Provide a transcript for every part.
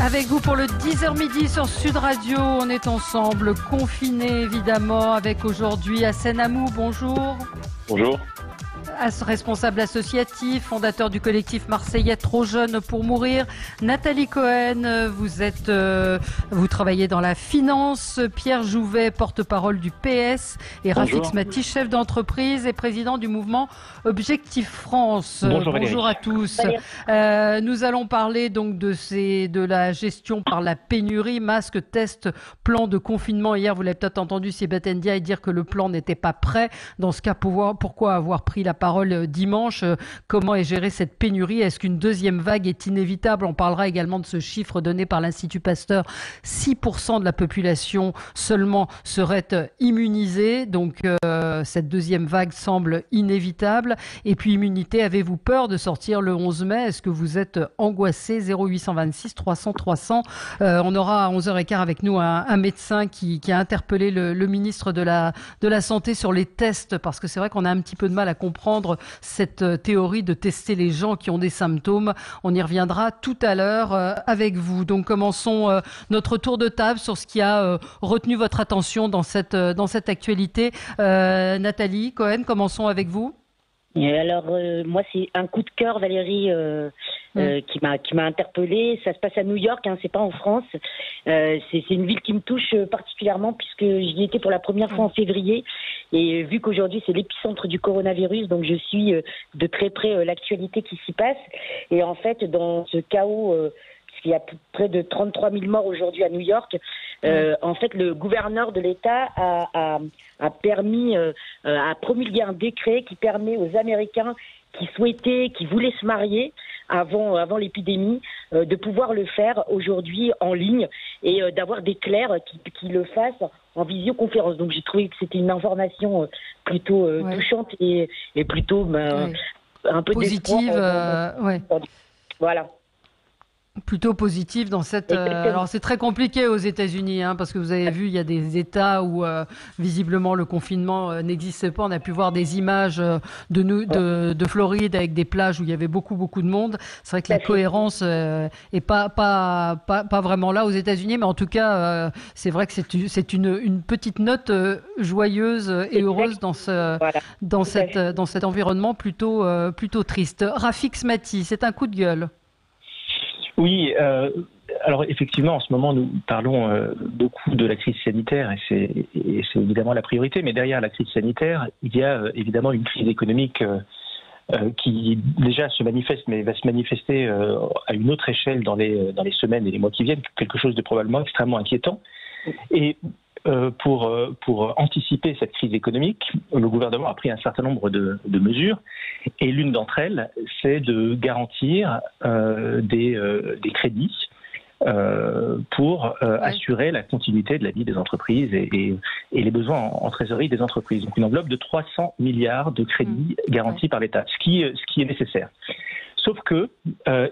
Avec vous pour le 10h midi sur Sud Radio. On est ensemble, confinés évidemment, avec aujourd'hui Hassen Amou. Bonjour. Bonjour. Responsable associatif, fondateur du collectif marseillais Trop jeune pour mourir. Nathalie Cohen, vous travaillez dans la finance. Pierre Jouvet, porte-parole du PS. Et Rafik Smati, chef d'entreprise et président du mouvement Objectif France. Bonjour à tous. Nous allons parler donc de la gestion par la pénurie, masques, tests, plan de confinement. Hier, vous l'avez peut-être entendu, Sébastien Ndiaye dire que le plan n'était pas prêt. Dans ce cas, pourquoi avoir pris la parole dimanche? Comment est gérée cette pénurie? Est-ce qu'une deuxième vague est inévitable? On parlera également de ce chiffre donné par l'Institut Pasteur. 6% de la population seulement serait immunisée. Donc cette deuxième vague semble inévitable. Et puis immunité, avez-vous peur de sortir le 11 mai? Est-ce que vous êtes angoissé? 0826 300 300. On aura à 11h15 avec nous un médecin qui a interpellé le ministre de la Santé sur les tests, parce que c'est vrai qu'on a un petit peu de mal à comprendre cette théorie de tester les gens qui ont des symptômes. On y reviendra tout à l'heure avec vous. Donc commençons notre tour de table sur ce qui a retenu votre attention dans cette actualité. Nathalie Cohen, commençons avec vous. Et alors, moi, c'est un coup de cœur, Valérie, qui m'a interpellée. Ça se passe à New York, hein, c'est pas en France. C'est une ville qui me touche particulièrement puisque j'y étais pour la première fois en février. Et vu qu'aujourd'hui, c'est l'épicentre du coronavirus, donc je suis de très près l'actualité qui s'y passe. Et en fait, dans ce chaos... puisqu'il y a près de 33 000 morts aujourd'hui à New York. En fait, le gouverneur de l'État a promulgué un décret qui permet aux Américains qui voulaient se marier avant l'épidémie, de pouvoir le faire aujourd'hui en ligne et d'avoir des clercs qui le fassent en visioconférence. Donc j'ai trouvé que c'était une information plutôt touchante et plutôt un peu positive. Voilà. Plutôt positif dans cette... alors c'est très compliqué aux États-Unis, hein, parce que vous avez vu, il y a des États où visiblement le confinement n'existait pas. On a pu voir des images de Floride avec des plages où il y avait beaucoup de monde. C'est vrai que la cohérence est pas vraiment là aux États-Unis, mais en tout cas c'est vrai que c'est une petite note joyeuse et heureuse dans cet environnement plutôt triste. Rafik Smati, c'est un coup de gueule. Oui, alors effectivement, en ce moment, nous parlons beaucoup de la crise sanitaire et c'est évidemment la priorité. Mais derrière la crise sanitaire, il y a évidemment une crise économique qui déjà se manifeste, mais va se manifester à une autre échelle dans les semaines et les mois qui viennent, quelque chose de probablement extrêmement inquiétant. Et pour anticiper cette crise économique, le gouvernement a pris un certain nombre de mesures et l'une d'entre elles, c'est de garantir des crédits pour assurer la continuité de la vie des entreprises et les besoins en trésorerie des entreprises. Donc une enveloppe de 300 milliards de crédits garantis par l'État, ce qui est nécessaire. Sauf que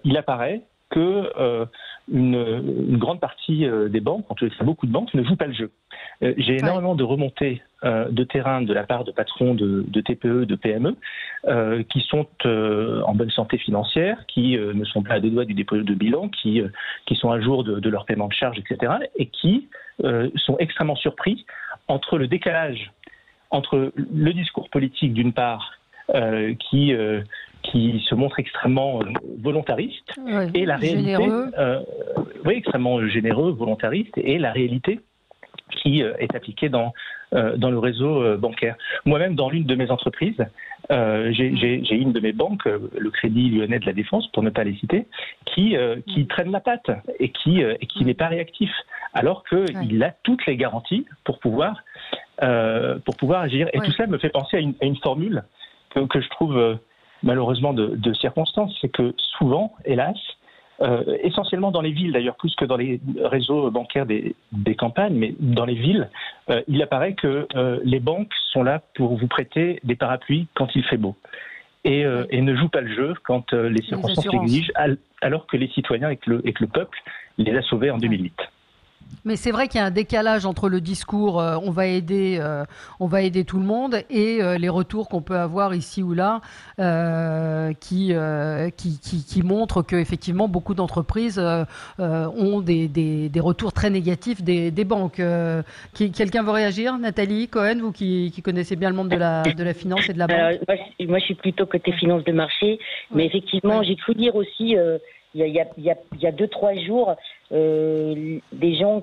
il apparaît que une grande partie des banques, en tout cas beaucoup de banques, ne jouent pas le jeu. J'ai énormément de remontées de terrain de la part de patrons de TPE, de PME, qui sont en bonne santé financière, qui ne sont pas à 2 doigts du dépôt de bilan, qui sont à jour de leur paiement de charges, etc., et qui sont extrêmement surpris entre le décalage entre le discours politique d'une part, qui se montre extrêmle volontariste, et la réalité, extrêmement généreux, volontariste, et la réalité qui est appliquée dans le réseau bancaire. Moi-même, dans l'une de mes entreprises, j'ai une de mes banques, le Crédit Lyonnais de la Défense, pour ne pas les citer, qui traîne la patte et qui n'est pas réactif, alors qu'il a toutes les garanties pour pouvoir agir. Et tout cela me fait penser à une formule que je trouve malheureusement de circonstance, c'est que souvent, hélas, essentiellement dans les villes d'ailleurs, plus que dans les réseaux bancaires des campagnes, mais dans les villes, il apparaît que les banques sont là pour vous prêter des parapluies quand il fait beau. Et ne jouent pas le jeu quand les circonstances l'exigent, alors que les citoyens et que le peuple les a sauvés en 2008. Mais c'est vrai qu'il y a un décalage entre le discours on va aider tout le monde et les retours qu'on peut avoir ici ou là qui montrent qu'effectivement beaucoup d'entreprises ont des retours très négatifs des banques. Quelqu'un veut réagir? Nathalie Cohen, vous qui connaissez bien le monde de la finance et de la banque. Moi, je suis plutôt côté finance de marché, mais effectivement, j'ai cru lire aussi il y a 2-3 jours des gens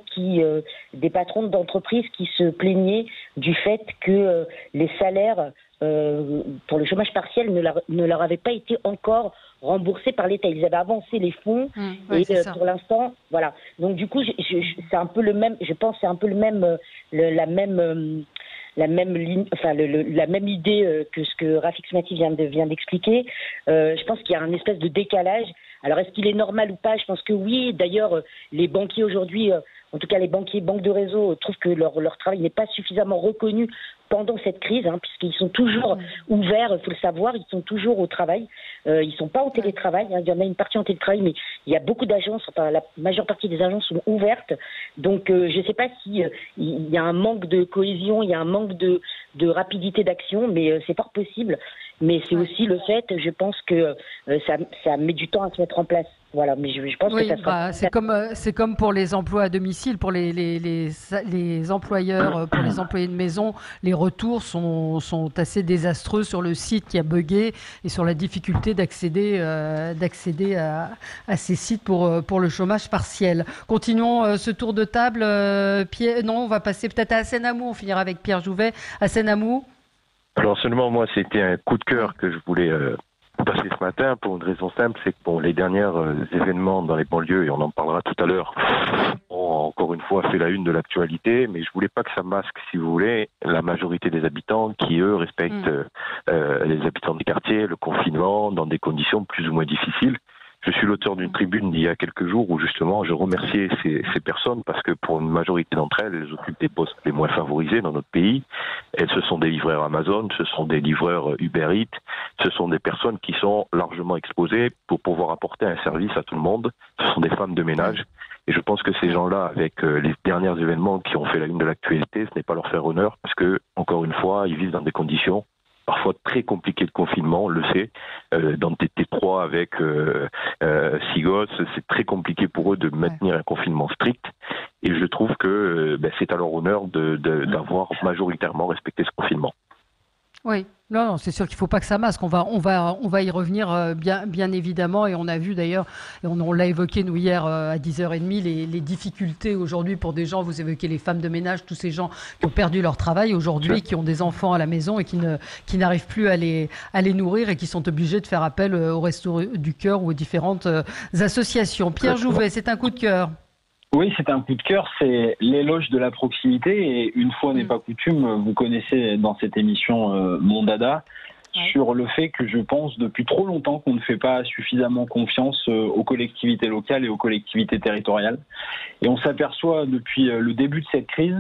des patrons d'entreprises qui se plaignaient du fait que les salaires pour le chômage partiel ne leur avaient pas été encore remboursés par l'État. Ils avaient avancé les fonds et pour l'instant, voilà. Donc du coup, c'est un peu le même. Je pense c'est un peu le même, la même ligne, enfin la même idée que ce que Rafik Smati vient d'expliquer. Je pense qu'il y a un espèce de décalage. Alors est-ce qu'il est normal ou pas? Je pense que oui. D'ailleurs, les banquiers aujourd'hui, en tout cas les banquiers banques de réseau, trouvent que leur travail n'est pas suffisamment reconnu pendant cette crise, puisqu'ils sont toujours ouverts, il faut le savoir, ils sont toujours au travail. Ils sont pas au télétravail, il y en a une partie en télétravail, mais il y a beaucoup d'agences, enfin la majeure partie des agences sont ouvertes. Donc je ne sais pas si il y a un manque de cohésion, il y a un manque de rapidité d'action, mais c'est fort possible. Mais c'est aussi le fait, je pense que ça met du temps à se mettre en place. Voilà, mais je pense que ça sera... c'est comme pour les emplois à domicile, pour les employeurs, pour les employés de maison, les retours sont assez désastreux sur le site qui a bugué et sur la difficulté d'accéder à ces sites pour le chômage partiel. Continuons ce tour de table. Non, on va passer peut-être à Assenamou, on finira avec Pierre Jouvet. Assenamou. Alors seulement moi, c'était un coup de cœur que je voulais passer ce matin pour une raison simple, c'est que les derniers événements dans les banlieues, et on en parlera tout à l'heure, ont encore une fois fait la une de l'actualité, mais je voulais pas que ça masque, si vous voulez, la majorité des habitants qui, eux, respectent les habitants des quartiers, le confinement, dans des conditions plus ou moins difficiles. Je suis l'auteur d'une tribune d'il y a quelques jours où justement je remerciais ces personnes parce que pour une majorité d'entre elles, elles occupent des postes les moins favorisés dans notre pays. Ce sont des livreurs Amazon, ce sont des livreurs Uber Eats, ce sont des personnes qui sont largement exposées pour pouvoir apporter un service à tout le monde. Ce sont des femmes de ménage. Et je pense que ces gens-là, avec les derniers événements qui ont fait la une de l'actualité, ce n'est pas leur faire honneur parce que, encore une fois, ils vivent dans des conditions parfois très compliqué de confinement, on le sait, dans des T3 avec 6 gosses, c'est très compliqué pour eux de maintenir un confinement strict. Et je trouve que c'est à leur honneur d'avoir majoritairement respecté ce confinement. Oui, non, c'est sûr qu'il ne faut pas que ça masque. On va y revenir bien évidemment. Et on a vu d'ailleurs, et on l'a évoqué nous hier à 10h30, les difficultés aujourd'hui pour des gens, vous évoquez les femmes de ménage, tous ces gens qui ont perdu leur travail aujourd'hui, qui ont des enfants à la maison et qui n'arrivent plus à les nourrir et qui sont obligés de faire appel aux Restos du Cœur ou aux différentes associations. Pierre Jouvet, c'est un coup de cœur. Oui, c'est un coup de cœur, c'est l'éloge de la proximité et une fois n'est pas coutume, vous connaissez dans cette émission mon dada sur le fait que je pense depuis trop longtemps qu'on ne fait pas suffisamment confiance aux collectivités locales et aux collectivités territoriales. Et on s'aperçoit depuis le début de cette crise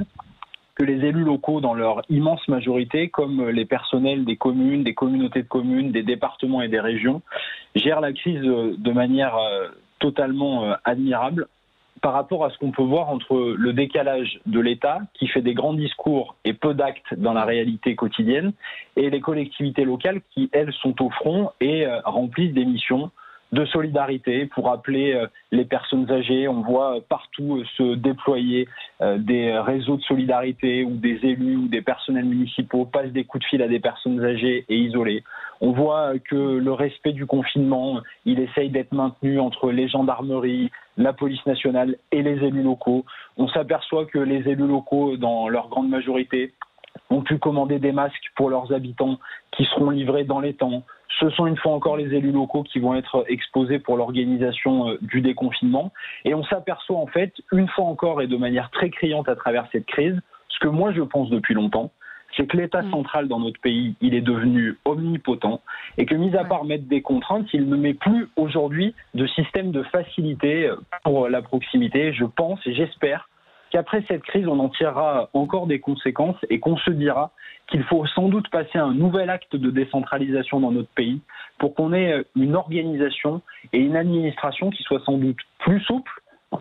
que les élus locaux, dans leur immense majorité, comme les personnels des communes, des communautés de communes, des départements et des régions, gèrent la crise de manière totalement admirable, par rapport à ce qu'on peut voir entre le décalage de l'État, qui fait des grands discours et peu d'actes dans la réalité quotidienne, et les collectivités locales qui, elles, sont au front et remplissent des missions de solidarité pour appeler les personnes âgées. On voit partout se déployer des réseaux de solidarité où des élus ou des personnels municipaux passent des coups de fil à des personnes âgées et isolées. On voit que le respect du confinement, il essaye d'être maintenu entre les gendarmeries, la police nationale et les élus locaux. On s'aperçoit que les élus locaux, dans leur grande majorité, ont pu commander des masques pour leurs habitants qui seront livrés dans les temps. Ce sont une fois encore les élus locaux qui vont être exposés pour l'organisation du déconfinement. Et on s'aperçoit en fait, une fois encore et de manière très criante à travers cette crise, ce que moi je pense depuis longtemps, c'est que l'État central dans notre pays, il est devenu omnipotent et que, mis à part mettre des contraintes, il ne met plus aujourd'hui de système de facilité pour la proximité. Je pense et j'espère qu'après cette crise, on en tirera encore des conséquences et qu'on se dira qu'il faut sans doute passer à un nouvel acte de décentralisation dans notre pays pour qu'on ait une organisation et une administration qui soit sans doute plus souple,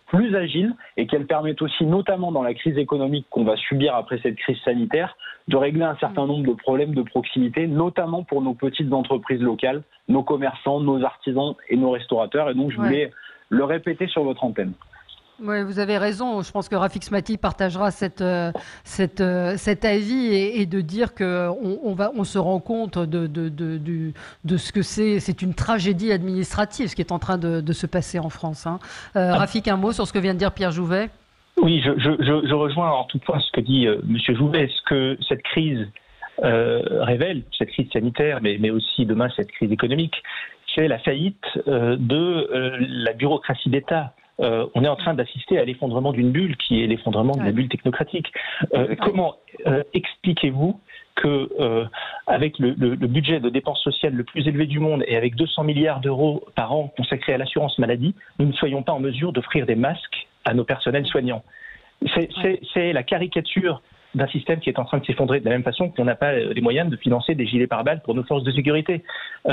plus agiles et qu'elles permettent aussi, notamment dans la crise économique qu'on va subir après cette crise sanitaire, de régler un certain nombre de problèmes de proximité, notamment pour nos petites entreprises locales, nos commerçants, nos artisans et nos restaurateurs. Et donc, je voulais le répéter sur votre antenne. Oui, vous avez raison. Je pense que Rafik Smati partagera cet avis et de dire qu'on se rend compte de ce que c'est. C'est une tragédie administrative, ce qui est en train de se passer en France. Hein. Rafik, un mot sur ce que vient de dire Pierre Jouvet? Oui, je rejoins en tout point ce que dit M. Jouvet. Ce que cette crise révèle, cette crise sanitaire, mais aussi demain cette crise économique, c'est la faillite de la bureaucratie d'État. On est en train d'assister à l'effondrement d'une bulle qui est l'effondrement de la bulle technocratique. Comment expliquez-vous que avec le budget de dépenses sociales le plus élevé du monde et avec 200 milliards d'euros par an consacrés à l'assurance maladie, nous ne soyons pas en mesure d'offrir des masques à nos personnels soignants? C'est la caricature d'un système qui est en train de s'effondrer, de la même façon qu'on n'a pas les moyens de financer des gilets pare-balles pour nos forces de sécurité.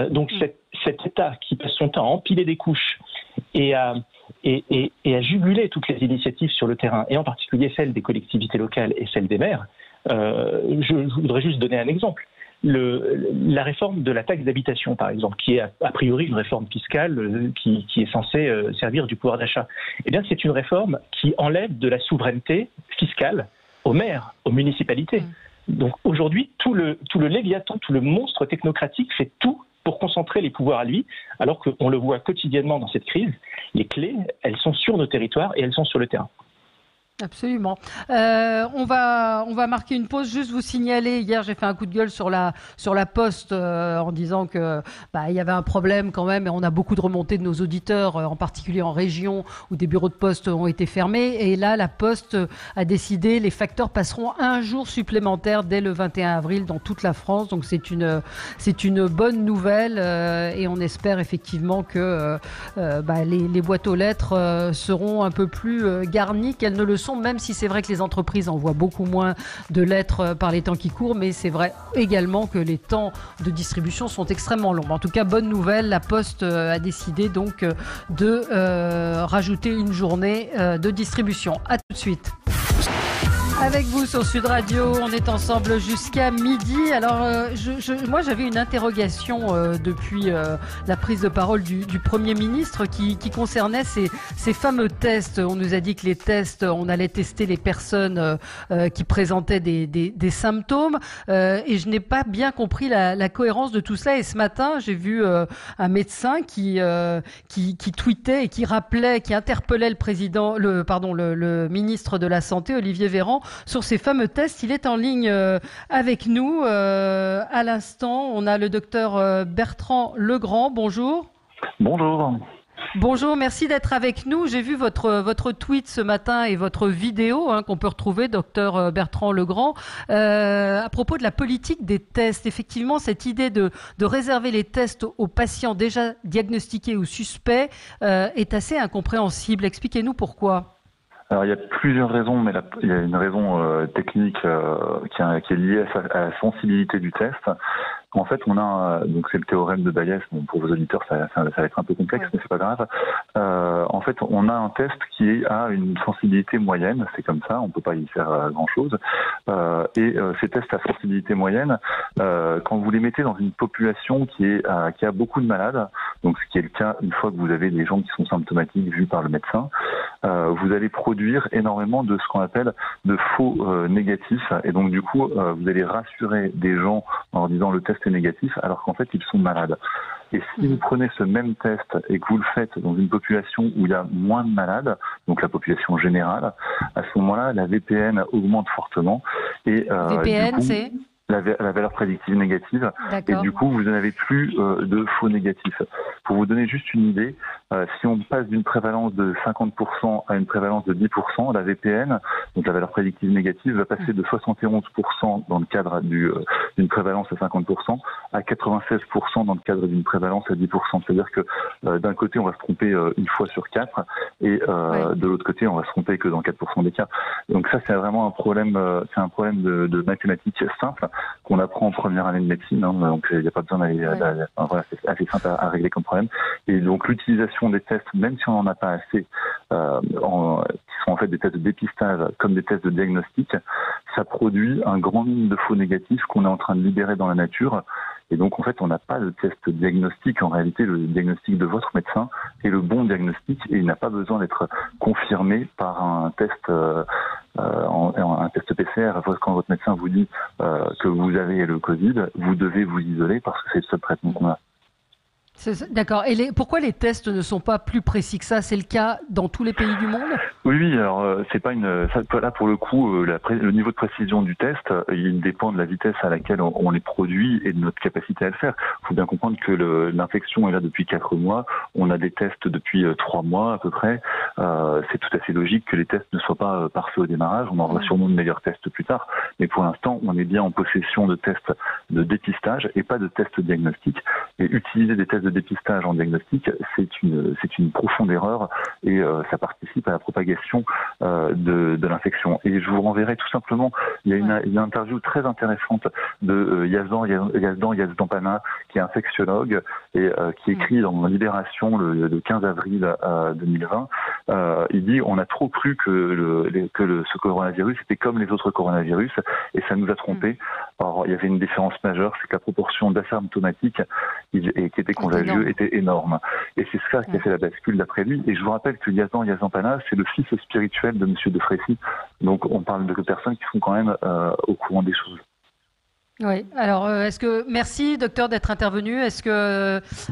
Donc cet État qui passe son temps à empiler des couches et à juguler toutes les initiatives sur le terrain, et en particulier celles des collectivités locales et celles des maires, je voudrais juste donner un exemple. La réforme de la taxe d'habitation, par exemple, qui est a priori une réforme fiscale qui est censée servir du pouvoir d'achat, eh bien c'est une réforme qui enlève de la souveraineté fiscale aux maires, aux municipalités. Donc aujourd'hui, tout le léviathan, tout le monstre technocratique fait tout pour concentrer les pouvoirs à lui, alors qu'on le voit quotidiennement dans cette crise. Les clés, elles sont sur nos territoires et elles sont sur le terrain. Absolument. On va marquer une pause. Juste vous signaler, hier j'ai fait un coup de gueule sur la Poste en disant que il y avait un problème quand même, et on a beaucoup de remontées de nos auditeurs, en particulier en région où des bureaux de poste ont été fermés. Et là, la Poste a décidé, les facteurs passeront un jour supplémentaire dès le 21 avril dans toute la France. Donc c'est une bonne nouvelle et on espère effectivement que les boîtes aux lettres seront un peu plus garnies qu'elles ne le sont, même si c'est vrai que les entreprises envoient beaucoup moins de lettres par les temps qui courent, mais c'est vrai également que les temps de distribution sont extrêmement longs. En tout cas, bonne nouvelle, la Poste a décidé donc de rajouter une journée de distribution. À tout de suite. Avec vous sur Sud Radio, on est ensemble jusqu'à midi. Alors, moi, j'avais une interrogation depuis la prise de parole du Premier ministre qui concernait ces fameux tests. On nous a dit que les tests, on allait tester les personnes qui présentaient des symptômes. Et je n'ai pas bien compris la cohérence de tout cela. Et ce matin, j'ai vu un médecin qui tweetait et qui rappelait, qui interpellait le ministre de la Santé, Olivier Véran, sur ces fameux tests. Il est en ligne avec nous à l'instant. On a le docteur Bertrand Legrand. Bonjour. Bonjour. Bonjour, merci d'être avec nous. J'ai vu votre tweet ce matin et votre vidéo qu'on peut retrouver, docteur Bertrand Legrand, à propos de la politique des tests. Effectivement, cette idée de réserver les tests aux patients déjà diagnostiqués ou suspects est assez incompréhensible. Expliquez-nous pourquoi. Alors il y a plusieurs raisons, mais il y a une raison technique qui est liée à la sensibilité du test. En fait, on a donc c'est le théorème de Bayes. Bon, pour vos auditeurs, ça va être un peu complexe, mais c'est pas grave. En fait, on a un test qui a une sensibilité moyenne. C'est comme ça, on peut pas y faire grand-chose. Et ces tests à sensibilité moyenne, quand vous les mettez dans une population qui a beaucoup de malades, donc ce qui est le cas une fois que vous avez des gens qui sont symptomatiques vus par le médecin, vous allez produire énormément de ce qu'on appelle de faux négatifs. Et donc du coup, vous allez rassurer des gens en leur disant le test est négatif, alors qu'en fait ils sont malades. Et si vous prenez ce même test et que vous le faites dans une population où il y a moins de malades, donc la population générale, à ce moment-là, la VPN augmente fortement. Et VPN, c'est la valeur prédictive négative. Et du coup, vous n'avez plus de faux négatifs. Pour vous donner juste une idée, si on passe d'une prévalence de 50% à une prévalence de 10%, la VPN, donc la valeur prédictive négative, va passer de 71% dans le cadre d'une prévalence à 50% à 96% dans le cadre d'une prévalence à 10%. C'est-à-dire que d'un côté, on va se tromper une fois sur 4 et de l'autre côté, on va se tromper que dans 4% des cas. Donc ça, c'est vraiment un problème, de mathématiques simple. qu'on apprend en première année de médecine, hein, donc il n'y a pas besoin d'aller, voilà, c'est assez simple à régler comme problème. Et donc l'utilisation des tests, même si on n'en a pas assez, qui sont en fait des tests de dépistage comme des tests de diagnostic, ça produit un grand nombre de faux négatifs qu'on est en train de libérer dans la nature. Et donc, en fait, on n'a pas de test diagnostic. En réalité, le diagnostic de votre médecin est le bon diagnostic et il n'a pas besoin d'être confirmé par un test, un test PCR. Quand votre médecin vous dit que vous avez le Covid, vous devez vous isoler parce que c'est le seul traitement qu'on a. D'accord. Et pourquoi les tests ne sont pas plus précis que ça? C'est le cas dans tous les pays du monde? Oui. Alors, c'est pas là pour le coup, le niveau de précision du test, il dépend de la vitesse à laquelle on les produit et de notre capacité à le faire. Il faut bien comprendre que l'infection est là depuis 4 mois. On a des tests depuis 3 mois à peu près. C'est tout à fait logique que les tests ne soient pas parfaits au démarrage. On aura sûrement de meilleurs tests plus tard. Mais pour l'instant, on est bien en possession de tests de dépistage et pas de tests diagnostiques. Et utiliser des tests de dépistage en diagnostic, c'est une profonde erreur et ça participe à la propagation de l'infection. Et je vous renverrai tout simplement, il y a une interview très intéressante de Yazdan Pana, qui est infectiologue et qui écrit dans Libération le 15 avril 2020. Il dit on a trop cru que ce coronavirus était comme les autres coronavirus et ça nous a trompés. Or, il y avait une différence majeure, c'est que la proportion d'asymptomatiques qui étaient contagieux était énorme. Et c'est ça qui a fait la bascule d'après lui. Et je vous rappelle que Yazdan Pana, c'est le fils spirituel de Monsieur de Frécy. Donc on parle de personnes qui sont quand même au courant des choses. Oui. Alors, merci, docteur, d'être intervenu.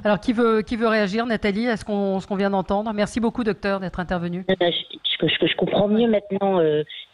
Alors, qui veut réagir, Nathalie, à ce qu'on vient d'entendre? Merci beaucoup, docteur, d'être intervenu. Je comprends mieux maintenant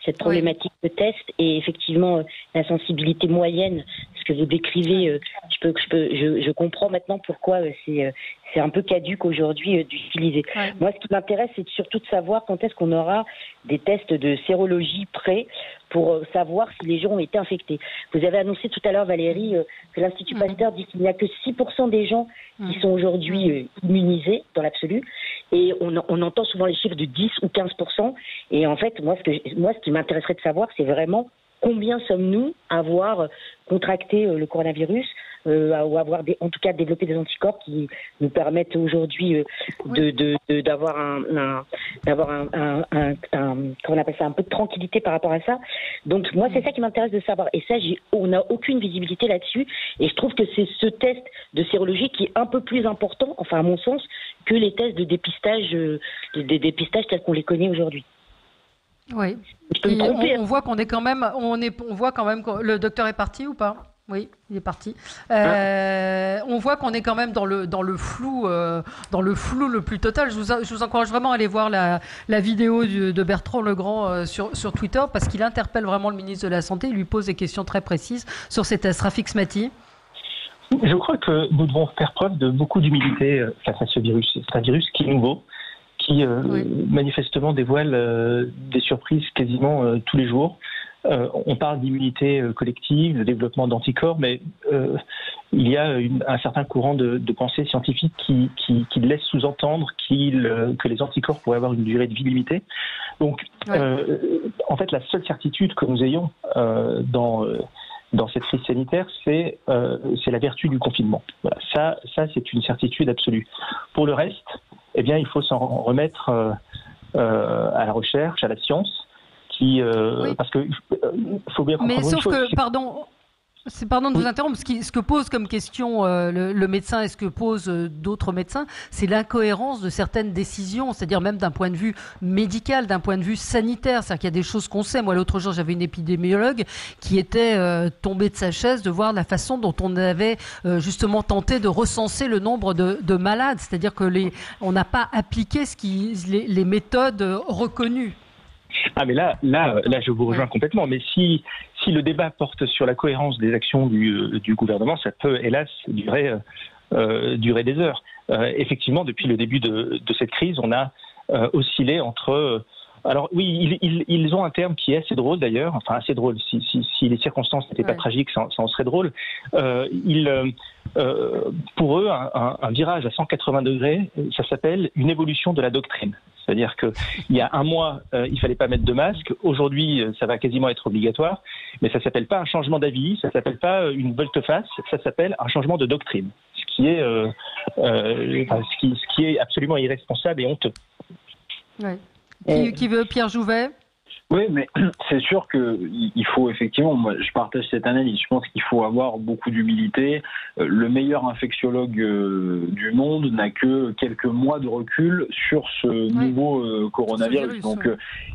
cette problématique de test et effectivement la sensibilité moyenne, ce que vous décrivez. Je comprends maintenant pourquoi c'est un peu caduque aujourd'hui d'utiliser. Ouais. Moi, ce qui m'intéresse, c'est surtout de savoir quand est-ce qu'on aura des tests de sérologie prêts pour savoir si les gens ont été infectés. Vous avez annoncé tout à l'heure, Valérie, que l'Institut Pasteur dit qu'il n'y a que 6% des gens qui sont aujourd'hui immunisés dans l'absolu. Et on entend souvent les chiffres de 10 ou 15%. Et en fait, moi, ce qui m'intéresserait de savoir, c'est vraiment combien sommes-nous à avoir contracté le coronavirus, ou avoir en tout cas développé des anticorps qui nous permettent aujourd'hui d'avoir comment on appelle ça, un peu de tranquillité par rapport à ça. Donc moi, c'est ça qui m'intéresse de savoir. Et ça, on n'a aucune visibilité là-dessus. Et je trouve que c'est ce test de sérologie qui est un peu plus important, enfin à mon sens, que les tests de dépistage, des dépistages tels qu'on les connaît aujourd'hui. Oui. On voit qu'on est quand même, on voit quand même que le docteur est parti ou pas? Oui, il est parti. On voit qu'on est quand même dans le flou le plus total. Je vous encourage vraiment à aller voir la vidéo de Bertrand Legrand sur Twitter parce qu'il interpelle vraiment le ministre de la Santé. Il lui pose des questions très précises sur ces tests. Rafik Smati. Je crois que nous devons faire preuve de beaucoup d'humilité face à ce virus. C'est un virus qui est nouveau, qui manifestement dévoile des surprises quasiment tous les jours. On parle d'immunité collective, de développement d'anticorps, mais il y a un certain courant de pensée scientifique qui laisse sous-entendre que les anticorps pourraient avoir une durée de vie limitée. Donc, en fait, la seule certitude que nous ayons dans cette crise sanitaire, c'est la vertu du confinement. Voilà. Ça, c'est une certitude absolue. Pour le reste, eh bien, il faut s'en remettre à la recherche, à la science. Parce que faut bien comprendre. Mais sauf que, pardon de vous interrompre, ce que pose comme question le médecin et ce que posent d'autres médecins, c'est l'incohérence de certaines décisions, c'est-à-dire même d'un point de vue médical, d'un point de vue sanitaire. C'est-à-dire qu'il y a des choses qu'on sait. Moi, l'autre jour, j'avais une épidémiologue qui était tombée de sa chaise de voir la façon dont on avait justement tenté de recenser le nombre de malades. C'est-à-dire que on n'a pas appliqué les méthodes reconnues. Ah mais là, je vous rejoins complètement. Mais si le débat porte sur la cohérence des actions du gouvernement, ça peut, hélas, durer des heures. Effectivement, depuis le début de cette crise, on a oscillé entre Alors oui, ils ont un terme qui est assez drôle d'ailleurs, enfin assez drôle, si les circonstances n'étaient pas tragiques, ça en serait drôle. Pour eux, un virage à 180 degrés, ça s'appelle une évolution de la doctrine. C'est-à-dire qu'il y a un mois, il fallait pas mettre de masque. Aujourd'hui, ça va quasiment être obligatoire. Mais ça s'appelle pas un changement d'avis, ça s'appelle pas une volte-face, ça s'appelle un changement de doctrine. Ce qui est absolument irresponsable et honteux. Ouais. Qui veut Pierre Jouvet? Oui, mais c'est sûr qu'il faut effectivement, moi je partage cette analyse, je pense qu'il faut avoir beaucoup d'humilité. Le meilleur infectiologue du monde n'a que quelques mois de recul sur ce nouveau coronavirus. Donc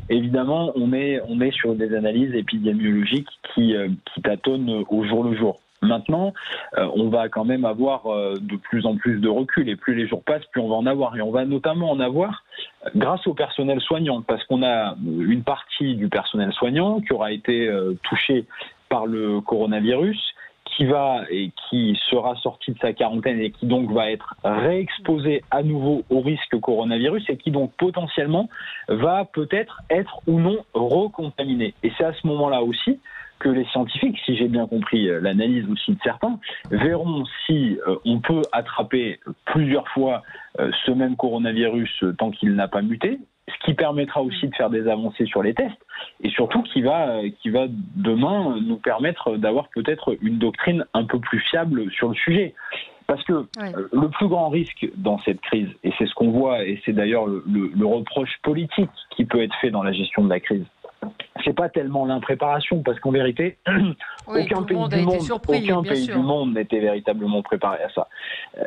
évidemment, on est sur des analyses épidémiologiques qui tâtonnent au jour le jour. Maintenant, on va quand même avoir de plus en plus de recul et plus les jours passent, plus on va en avoir. Et on va notamment en avoir grâce au personnel soignant, parce qu'on a une partie du personnel soignant qui aura été touché par le coronavirus, qui sera sorti de sa quarantaine et qui donc va être réexposé à nouveau au risque coronavirus et qui donc potentiellement va peut-être être ou non recontaminé. Et c'est à ce moment-là aussi que les scientifiques, si j'ai bien compris l'analyse aussi de certains, verront si on peut attraper plusieurs fois ce même coronavirus tant qu'il n'a pas muté, ce qui permettra aussi de faire des avancées sur les tests, et surtout qui va demain nous permettre d'avoir peut-être une doctrine un peu plus fiable sur le sujet. Parce que le plus grand risque dans cette crise, et c'est ce qu'on voit, et c'est d'ailleurs le reproche politique qui peut être fait dans la gestion de la crise, c'est pas tellement l'impréparation, parce qu'en vérité, aucun pays du monde n'était véritablement préparé à ça.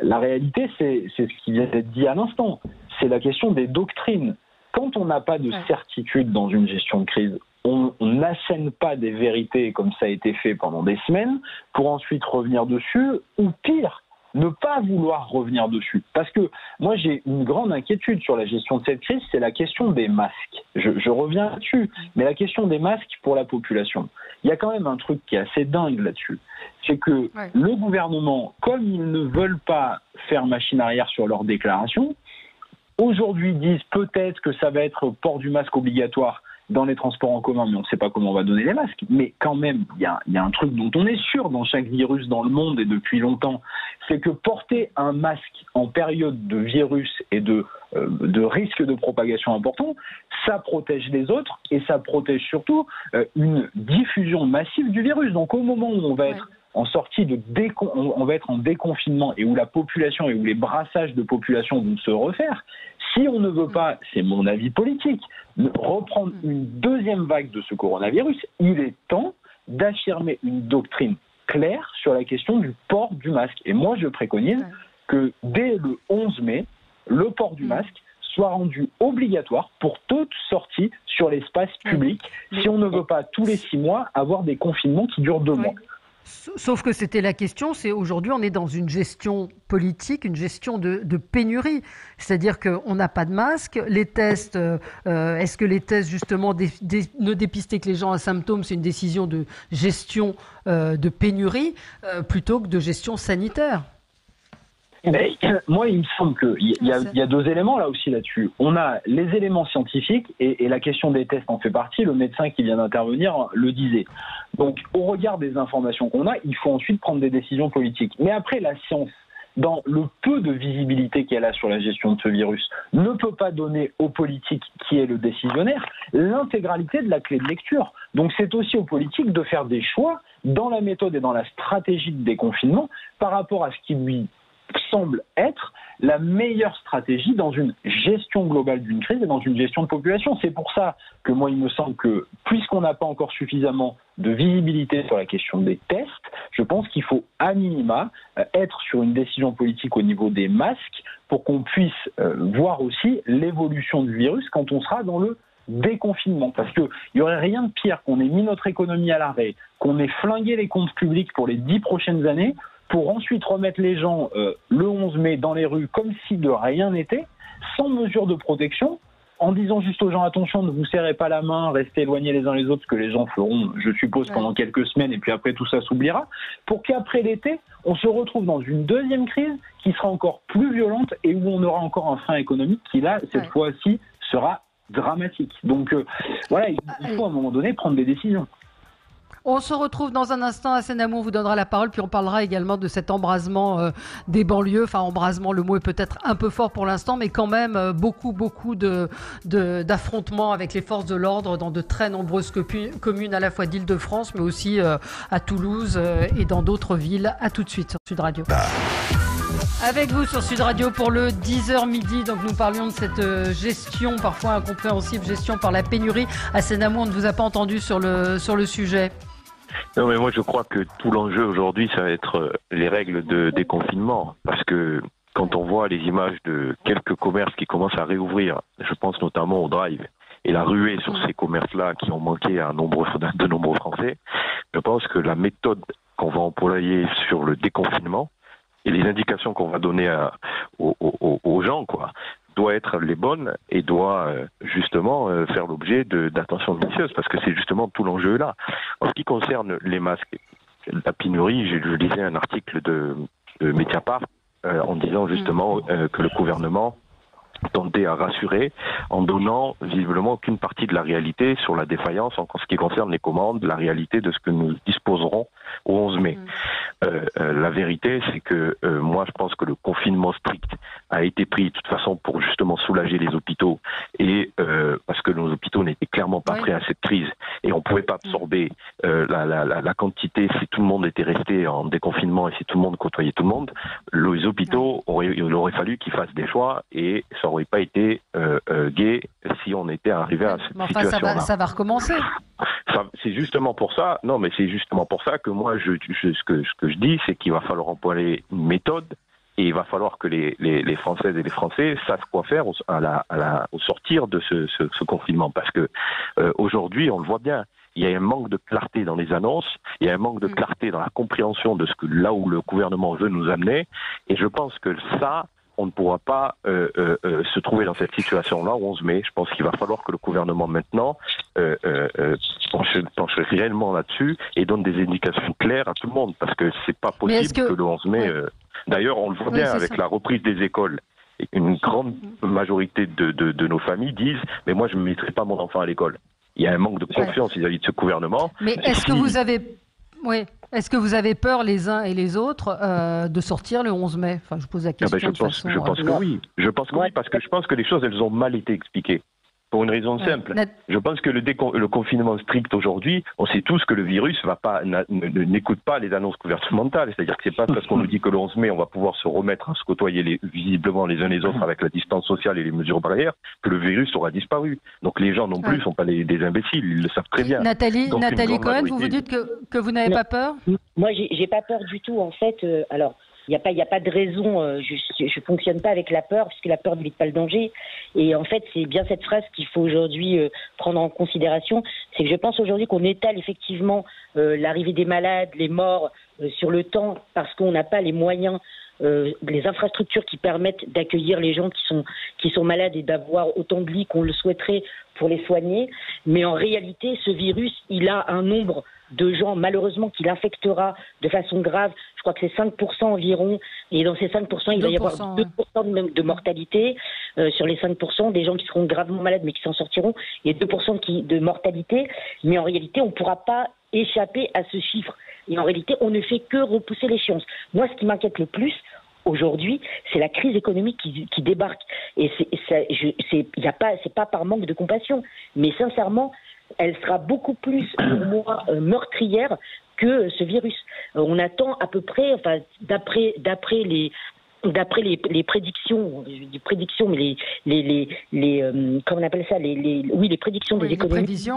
La réalité, c'est ce qui vient d'être dit à l'instant, c'est la question des doctrines. Quand on n'a pas de certitude dans une gestion de crise, on n'assène pas des vérités comme ça a été fait pendant des semaines pour ensuite revenir dessus, ou pire, ne pas vouloir revenir dessus. Parce que moi, j'ai une grande inquiétude sur la gestion de cette crise, c'est la question des masques. Je reviens là-dessus, mais la question des masques pour la population. Il y a quand même un truc qui est assez dingue là-dessus. C'est que le gouvernement, comme ils ne veulent pas faire machine arrière sur leurs déclarations, aujourd'hui disent peut-être que ça va être port du masque obligatoire dans les transports en commun, mais on ne sait pas comment on va donner les masques. Mais quand même, il y a un truc dont on est sûr dans chaque virus dans le monde et depuis longtemps, c'est que porter un masque en période de virus et de risque de propagation important, ça protège les autres et ça protège surtout une diffusion massive du virus. Donc au moment où on va être en sortie on va être en déconfinement et où la population et où les brassages de population vont se refaire, si on ne veut pas, c'est mon avis politique, reprendre une deuxième vague de ce coronavirus, il est temps d'affirmer une doctrine claire sur la question du port du masque. Et moi, je préconise que dès le 11 mai, le port du masque soit rendu obligatoire pour toute sortie sur l'espace public, si on ne veut pas tous les 6 mois avoir des confinements qui durent 2 mois. Sauf que c'était la question, c'est aujourd'hui on est dans une gestion politique, une gestion de pénurie. C'est-à-dire qu'on n'a pas de masque. Les tests, est-ce que les tests justement ne dépister que les gens à symptômes, c'est une décision de gestion de pénurie plutôt que de gestion sanitaire? Moi, il me semble qu'il y a 2 éléments là aussi là-dessus. On a les éléments scientifiques et la question des tests en fait partie. Le médecin qui vient d'intervenir le disait. Donc, au regard des informations qu'on a, il faut ensuite prendre des décisions politiques. Mais après, la science, dans le peu de visibilité qu'elle a sur la gestion de ce virus, ne peut pas donner aux politiques, qui est le décisionnaire, l'intégralité de la clé de lecture. Donc, c'est aussi aux politiques de faire des choix dans la méthode et dans la stratégie de déconfinement par rapport à ce qui lui semble être la meilleure stratégie dans une gestion globale d'une crise et dans une gestion de population. C'est pour ça que moi, il me semble que, puisqu'on n'a pas encore suffisamment de visibilité sur la question des tests, je pense qu'il faut à minima être sur une décision politique au niveau des masques pour qu'on puisse voir aussi l'évolution du virus quand on sera dans le déconfinement. Parce qu'il n'y aurait rien de pire qu'on ait mis notre économie à l'arrêt, qu'on ait flingué les comptes publics pour les 10 prochaines années, pour ensuite remettre les gens le 11 mai dans les rues comme si de rien n'était, sans mesure de protection, en disant juste aux gens, attention, ne vous serrez pas la main, restez éloignés les uns les autres, ce que les gens feront, je suppose, pendant quelques semaines, et puis après tout ça s'oubliera, pour qu'après l'été, on se retrouve dans une deuxième crise qui sera encore plus violente et où on aura encore un frein économique qui, là, cette fois-ci, sera dramatique. Donc voilà, il faut à un moment donné prendre des décisions. On se retrouve dans un instant. Hassan Amou vous donnera la parole, puis on parlera également de cet embrasement des banlieues. Enfin, embrasement, le mot est peut-être un peu fort pour l'instant, mais quand même beaucoup d'affrontements avec les forces de l'ordre dans de très nombreuses communes, à la fois d'Île-de-France, mais aussi à Toulouse et dans d'autres villes. À tout de suite sur Sud Radio. Avec vous sur Sud Radio pour le 10h midi. Donc nous parlions de cette gestion parfois incompréhensible, gestion par la pénurie. Hassan Amou, on ne vous a pas entendu sur le sujet. Non, mais moi je crois que tout l'enjeu aujourd'hui, ça va être les règles de déconfinement. Parce que quand on voit les images de quelques commerces qui commencent à réouvrir, je pense notamment au Drive, et la ruée sur ces commerces-là qui ont manqué à de nombreux Français, je pense que la méthode qu'on va employer sur le déconfinement et les indications qu'on va donner aux gens, quoi, doit être les bonnes et doit justement faire l'objet d'attention minutieuse, parce que c'est justement tout l'enjeu là. En ce qui concerne les masques, la pénurie, je lisais un article de Mediapart en disant justement que le gouvernement tentait à rassurer en donnant visiblement aucune partie de la réalité sur la défaillance en ce qui concerne les commandes, la réalité de ce que nous disposerons au 11 mai. La vérité, c'est que moi, je pense que le confinement strict a été pris de toute façon pour justement soulager les hôpitaux et parce que nos hôpitaux n'étaient clairement pas prêts à cette crise et on ne pouvait pas absorber la quantité si tout le monde était resté en déconfinement et si tout le monde côtoyait tout le monde. Les hôpitaux, il aurait fallu qu'ils fassent des choix et ça n'aurait pas été gai si on était arrivé à cette situation-là. Ça va recommencer. C'est justement pour ça. Non, mais c'est justement pour ça que moi, ce que je dis, c'est qu'il va falloir employer une méthode et il va falloir que les Françaises et les Français sachent quoi faire au sortir de ce confinement. Parce que aujourd'hui, on le voit bien. Il y a un manque de clarté dans les annonces, il y a un manque de clarté dans la compréhension de là où le gouvernement veut nous amener. Et je pense que ça, on ne pourra pas se trouver dans cette situation-là au 11 mai. Je pense qu'il va falloir que le gouvernement maintenant penche réellement là-dessus et donne des indications claires à tout le monde, parce que c'est pas possible que le 11 mai... D'ailleurs, on le voit bien avec la reprise des écoles. Une grande majorité de nos familles disent « mais moi, je ne mettrai pas mon enfant à l'école ». Il y a un manque de confiance vis-à-vis de ce gouvernement. Mais est-ce que vous avez peur les uns et les autres de sortir le 11 mai? Enfin, je pose la question je pense que oui. Je pense que oui, parce que je pense que les choses, elles ont mal été expliquées. Pour une raison simple. Je pense que le confinement strict aujourd'hui, on sait tous que le virus n'écoute pas les annonces gouvernementales. C'est-à-dire que c'est pas parce qu'on nous dit que le 11 mai, on va pouvoir se remettre à se côtoyer visiblement les uns les autres avec la distance sociale et les mesures barrières, que le virus aura disparu. Donc les gens non plus ne sont pas des imbéciles, ils le savent très bien. Nathalie Cohen, vous dites que vous n'avez pas peur? Moi, j'ai pas peur du tout. En fait, alors... Il n'y a pas de raison, je fonctionne pas avec la peur, puisque la peur n'évite pas le danger. Et en fait, c'est bien cette phrase qu'il faut aujourd'hui prendre en considération. C'est que je pense aujourd'hui qu'on étale effectivement l'arrivée des malades, les morts sur le temps, parce qu'on n'a pas les moyens, les infrastructures qui permettent d'accueillir les gens qui sont malades et d'avoir autant de lits qu'on le souhaiterait pour les soigner. Mais en réalité, ce virus, il a un nombre de gens, malheureusement, qui l'infectera de façon grave. Je crois que c'est 5% environ. Et dans ces 5%, il va y avoir 2% de mortalité. Sur les 5%, des gens qui seront gravement malades mais qui s'en sortiront. Et 2% de mortalité. Mais en réalité, on ne pourra pas échapper à ce chiffre. Et en réalité, on ne fait que repousser l'échéance. Moi, ce qui m'inquiète le plus, aujourd'hui, c'est la crise économique qui débarque. Et c'est pas par manque de compassion. Mais sincèrement, elle sera beaucoup plus, pour moi, meurtrière que ce virus. On attend à peu près, enfin, d'après les prédictions, mais comment on appelle ça, les prédictions des économistes.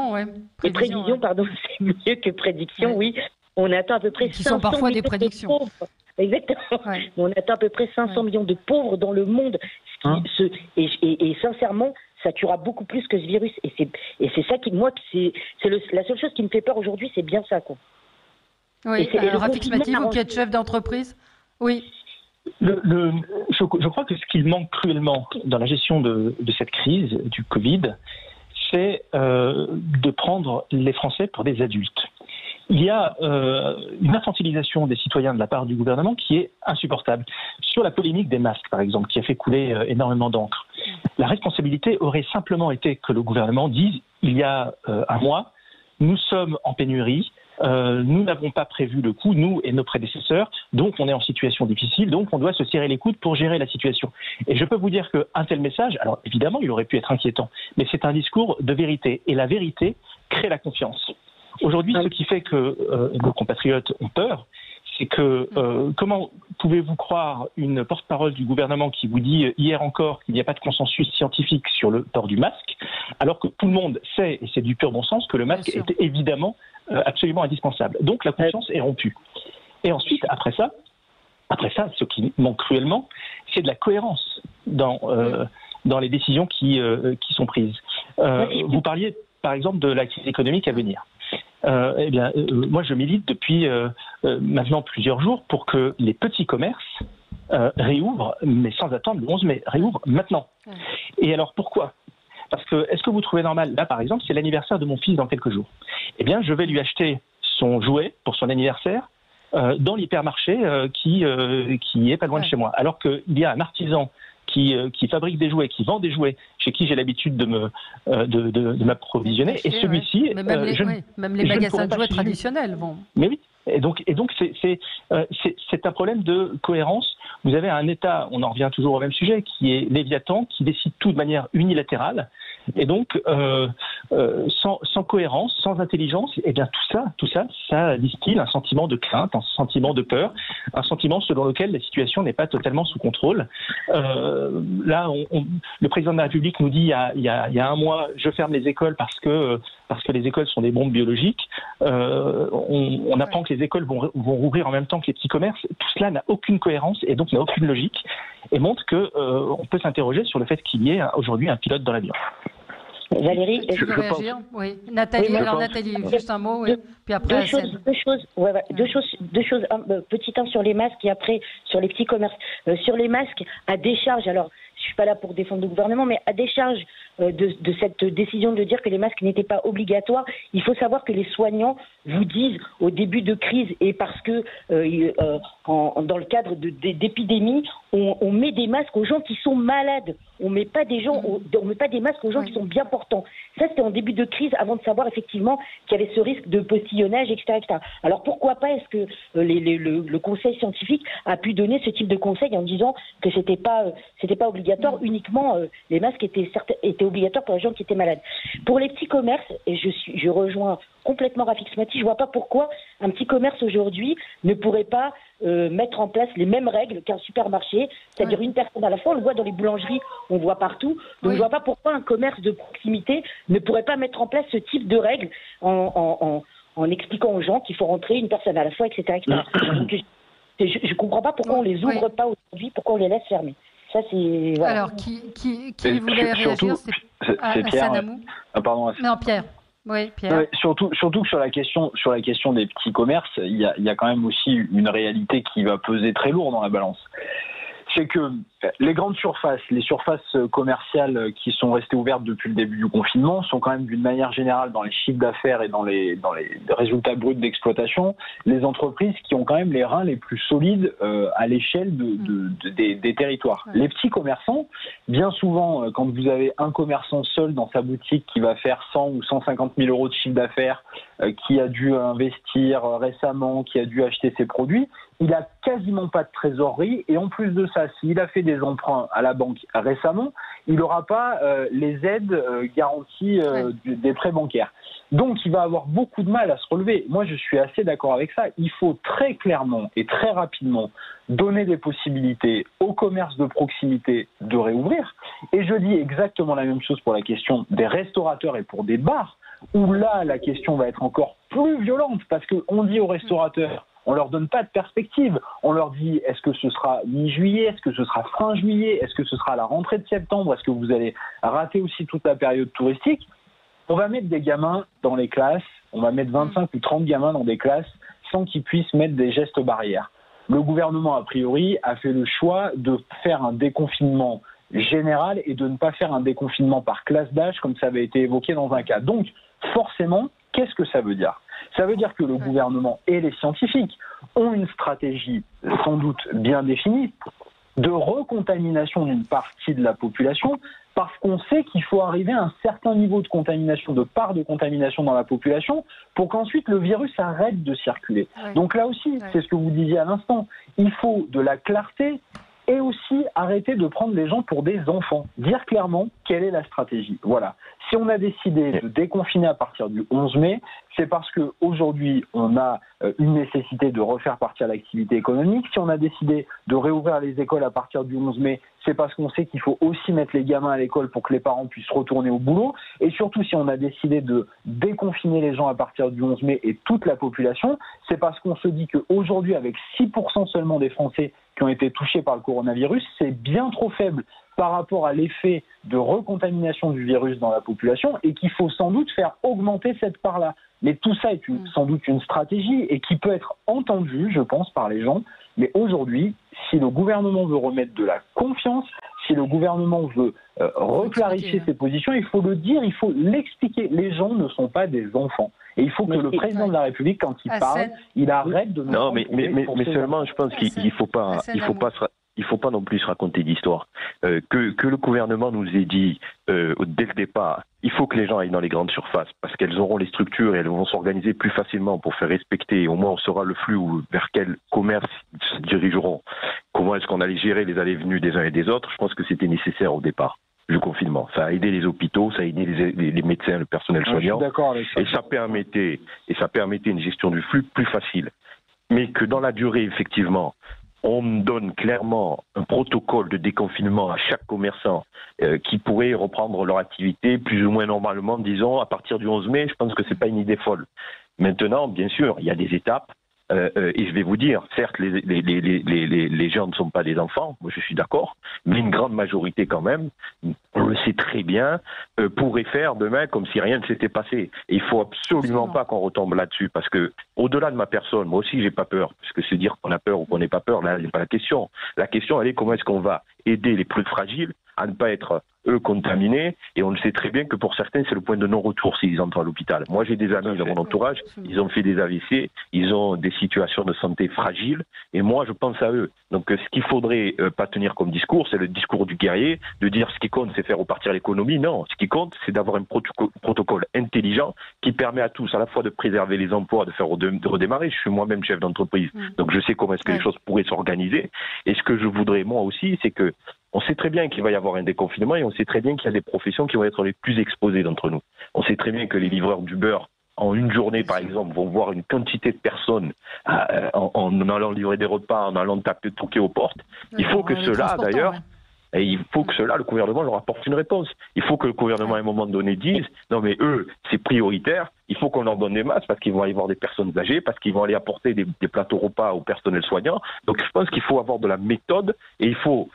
Les prévisions, pardon, c'est mieux que prédictions, oui. On attend à peu près 500 sont parfois millions des prédictions. De pauvres. Exactement. Ouais. On attend à peu près 500 millions de pauvres dans le monde. Et sincèrement, ça tuera beaucoup plus que ce virus. Et c'est ça qui, moi, la seule chose qui me fait peur aujourd'hui, c'est bien ça, quoi. Oui, Rafik Smati, vous qui êtes chef d'entreprise. Oui. Je crois que ce qu'il manque cruellement dans la gestion de cette crise du Covid, c'est de prendre les Français pour des adultes. Il y a une infantilisation des citoyens de la part du gouvernement qui est insupportable. Sur la polémique des masques, par exemple, qui a fait couler énormément d'encre. La responsabilité aurait simplement été que le gouvernement dise, il y a un mois, nous sommes en pénurie, nous n'avons pas prévu le coup, nous et nos prédécesseurs, donc on est en situation difficile, donc on doit se serrer les coudes pour gérer la situation. Et je peux vous dire qu'un tel message, alors évidemment il aurait pu être inquiétant, mais c'est un discours de vérité, et la vérité crée la confiance. Aujourd'hui, ce qui fait que nos compatriotes ont peur, c'est que comment pouvez-vous croire une porte-parole du gouvernement qui vous dit hier encore qu'il n'y a pas de consensus scientifique sur le port du masque, alors que tout le monde sait, et c'est du pur bon sens, que le masque est évidemment absolument indispensable. Donc la confiance est rompue. Et ensuite, après ça, ce qui manque cruellement, c'est de la cohérence dans les décisions qui sont prises. Vous parliez, par exemple, de la crise économique à venir. Moi, je milite depuis maintenant plusieurs jours pour que les petits commerces réouvrent, mais sans attendre le 11 mai, réouvrent maintenant. Et alors, pourquoi ? Parce que, est-ce que vous trouvez normal, là par exemple, c'est l'anniversaire de mon fils dans quelques jours. Eh bien, je vais lui acheter son jouet pour son anniversaire dans l'hypermarché qui est pas loin de chez moi. Alors qu'il y a un artisan qui fabrique des jouets, qui vend des jouets, chez qui j'ai l'habitude de m'approvisionner. Et celui-ci, même les magasins de jouets traditionnels vont. Mais oui. Et donc c'est un problème de cohérence. Vous avez un État, on en revient toujours au même sujet, qui est Léviathan, qui décide tout de manière unilatérale. Et donc, sans cohérence, sans intelligence, eh bien tout ça, ça distille un sentiment de crainte, un sentiment de peur, un sentiment selon lequel la situation n'est pas totalement sous contrôle. Là, le président de la République nous dit il y a un mois, je ferme les écoles parce que les écoles sont des bombes biologiques. On apprend que les écoles vont rouvrir en même temps que les petits commerces. Tout cela n'a aucune cohérence et donc n'a aucune logique et montre qu'on peut s'interroger sur le fait qu'il y ait aujourd'hui un pilote dans l'avion. Valérie, tu veux réagir ? Oui. Nathalie, Nathalie, juste un mot, oui. Puis après deux choses. Petit un sur les masques et après sur les petits commerces. Sur les masques, à décharge, alors je suis pas là pour défendre le gouvernement, mais à décharge de cette décision de dire que les masques n'étaient pas obligatoires, il faut savoir que les soignants vous disent au début de crise et parce que dans le cadre d'épidémie, on met des masques aux gens qui sont malades. On met pas des masques aux gens qui sont bien portants. Ça, c'était en début de crise, avant de savoir effectivement qu'il y avait ce risque de postillonnage, etc., etc. Alors pourquoi pas est-ce que le conseil scientifique a pu donner ce type de conseil en disant que c'était pas obligatoire, uniquement les masques étaient obligatoires pour les gens qui étaient malades. Pour les petits commerces, et je rejoins complètement Rafik Smati, je vois pas pourquoi un petit commerce aujourd'hui ne pourrait pas mettre en place les mêmes règles qu'un supermarché, c'est-à-dire une personne à la fois. On le voit dans les boulangeries, on le voit partout. Donc je vois pas pourquoi un commerce de proximité ne pourrait pas mettre en place ce type de règles en expliquant aux gens qu'il faut rentrer une personne à la fois, etc. etc. Donc, je comprends pas pourquoi on les ouvre pas aujourd'hui, pourquoi on les laisse fermer. Ça, c'est, voilà. Alors, qui voulait réagir ? C'est Pierre. Pardon. Non, Pierre. Oui, Pierre. Ouais, surtout que sur la question des petits commerces, il y a quand même aussi une réalité qui va peser très lourd dans la balance. C'est que les grandes surfaces, les surfaces commerciales qui sont restées ouvertes depuis le début du confinement sont quand même d'une manière générale dans les chiffres d'affaires et dans les résultats bruts d'exploitation, les entreprises qui ont quand même les reins les plus solides à l'échelle des territoires. Ouais. Les petits commerçants, bien souvent, quand vous avez un commerçant seul dans sa boutique qui va faire 100 ou 150 000 euros de chiffre d'affaires, qui a dû investir récemment, qui a dû acheter ses produits, il a quasiment pas de trésorerie et en plus de ça, s'il a fait des emprunts à la banque récemment, il n'aura pas les aides garanties des prêts bancaires. Donc il va avoir beaucoup de mal à se relever. Moi je suis assez d'accord avec ça. Il faut très clairement et très rapidement donner des possibilités aux commerces de proximité de réouvrir. Et je dis exactement la même chose pour la question des restaurateurs et pour des bars, où là la question va être encore plus violente parce qu'on dit aux restaurateurs, on leur donne pas de perspective. On leur dit, est-ce que ce sera mi-juillet, est-ce que ce sera fin juillet, est-ce que ce sera la rentrée de septembre, est-ce que vous allez rater aussi toute la période touristique ? On va mettre des gamins dans les classes, on va mettre 25 ou 30 gamins dans des classes sans qu'ils puissent mettre des gestes barrières. Le gouvernement, a priori, a fait le choix de faire un déconfinement général et de ne pas faire un déconfinement par classe d'âge comme ça avait été évoqué dans un cas. Donc, forcément, qu'est-ce que ça veut dire ? Ça veut dire que le gouvernement et les scientifiques ont une stratégie sans doute bien définie, de recontamination d'une partie de la population, parce qu'on sait qu'il faut arriver à un certain niveau de contamination, de part de contamination dans la population, pour qu'ensuite le virus arrête de circuler. Ouais. Donc là aussi, c'est ce que vous disiez à l'instant, il faut de la clarté et aussi arrêter de prendre les gens pour des enfants. Dire clairement quelle est la stratégie. Voilà. Si on a décidé de déconfiner à partir du 11 mai, c'est parce qu'aujourd'hui, on a une nécessité de refaire partir l'activité économique. Si on a décidé de réouvrir les écoles à partir du 11 mai, c'est parce qu'on sait qu'il faut aussi mettre les gamins à l'école pour que les parents puissent retourner au boulot. Et surtout, si on a décidé de déconfiner les gens à partir du 11 mai et toute la population, c'est parce qu'on se dit qu'aujourd'hui, avec 6% seulement des Français qui ont été touchés par le coronavirus, c'est bien trop faible par rapport à l'effet de recontamination du virus dans la population et qu'il faut sans doute faire augmenter cette part-là. Mais tout ça est sans doute une stratégie et qui peut être entendue, je pense, par les gens. Mais aujourd'hui, si le gouvernement veut remettre de la confiance, si le gouvernement veut reclarifier ses positions, il faut le dire, il faut l'expliquer. Les gens ne sont pas des enfants. Et il faut que le président de la République, quand il parle, il arrête de... Non, mais seulement, je pense qu'il faut pas non plus se raconter d'histoire. Que le gouvernement nous ait dit dès le départ, il faut que les gens aillent dans les grandes surfaces parce qu'elles auront les structures et elles vont s'organiser plus facilement pour faire respecter. Au moins, on saura le flux vers quel commerce ils se dirigeront. Comment est-ce qu'on allait gérer les allées et venues des uns et des autres. Je pense que c'était nécessaire au départ. Le confinement, ça a aidé les hôpitaux, ça a aidé les médecins, le personnel soignant, et ça permettait une gestion du flux plus facile. Mais que dans la durée, effectivement, on donne clairement un protocole de déconfinement à chaque commerçant qui pourrait reprendre leur activité plus ou moins normalement, disons, à partir du 11 mai, je pense que c'est pas une idée folle. Maintenant, bien sûr, il y a des étapes. Et je vais vous dire, certes, les gens ne sont pas des enfants, moi je suis d'accord, mais une grande majorité quand même, on le sait très bien, pourrait faire demain comme si rien ne s'était passé. Et il faut absolument pas qu'on retombe là-dessus, parce que au-delà de ma personne, moi aussi j'ai pas peur, parce que se dire qu'on a peur ou qu'on n'est pas peur, là, c'est pas la question. La question, elle est comment est-ce qu'on va aider les plus fragiles à ne pas être eux contaminés, et on le sait très bien que pour certains c'est le point de non-retour s'ils entrent à l'hôpital. Moi j'ai des amis dans mon entourage, ils ont fait des AVC, ils ont des situations de santé fragiles, et moi je pense à eux. Donc ce qu'il faudrait pas tenir comme discours, c'est le discours du guerrier, de dire ce qui compte c'est faire repartir l'économie. Non, ce qui compte c'est d'avoir un protocole intelligent qui permet à tous à la fois de préserver les emplois, de faire redémarrer. Je suis moi-même chef d'entreprise, donc je sais comment est-ce que les choses pourraient s'organiser, et ce que je voudrais moi aussi, c'est que on sait très bien qu'il va y avoir un déconfinement et on sait très bien qu'il y a des professions qui vont être les plus exposées d'entre nous. On sait très bien que les livreurs d'Uber, en une journée par exemple, vont voir une quantité de personnes en allant livrer des repas, en allant toquer aux portes. Il faut que cela, d'ailleurs, et il faut que cela, le gouvernement leur apporte une réponse. Il faut que le gouvernement, à un moment donné, dise « Non mais eux, c'est prioritaire, il faut qu'on leur donne des masques parce qu'ils vont aller voir des personnes âgées, parce qu'ils vont aller apporter des plateaux repas au personnel soignant. » Donc je pense qu'il faut avoir de la méthode et il faut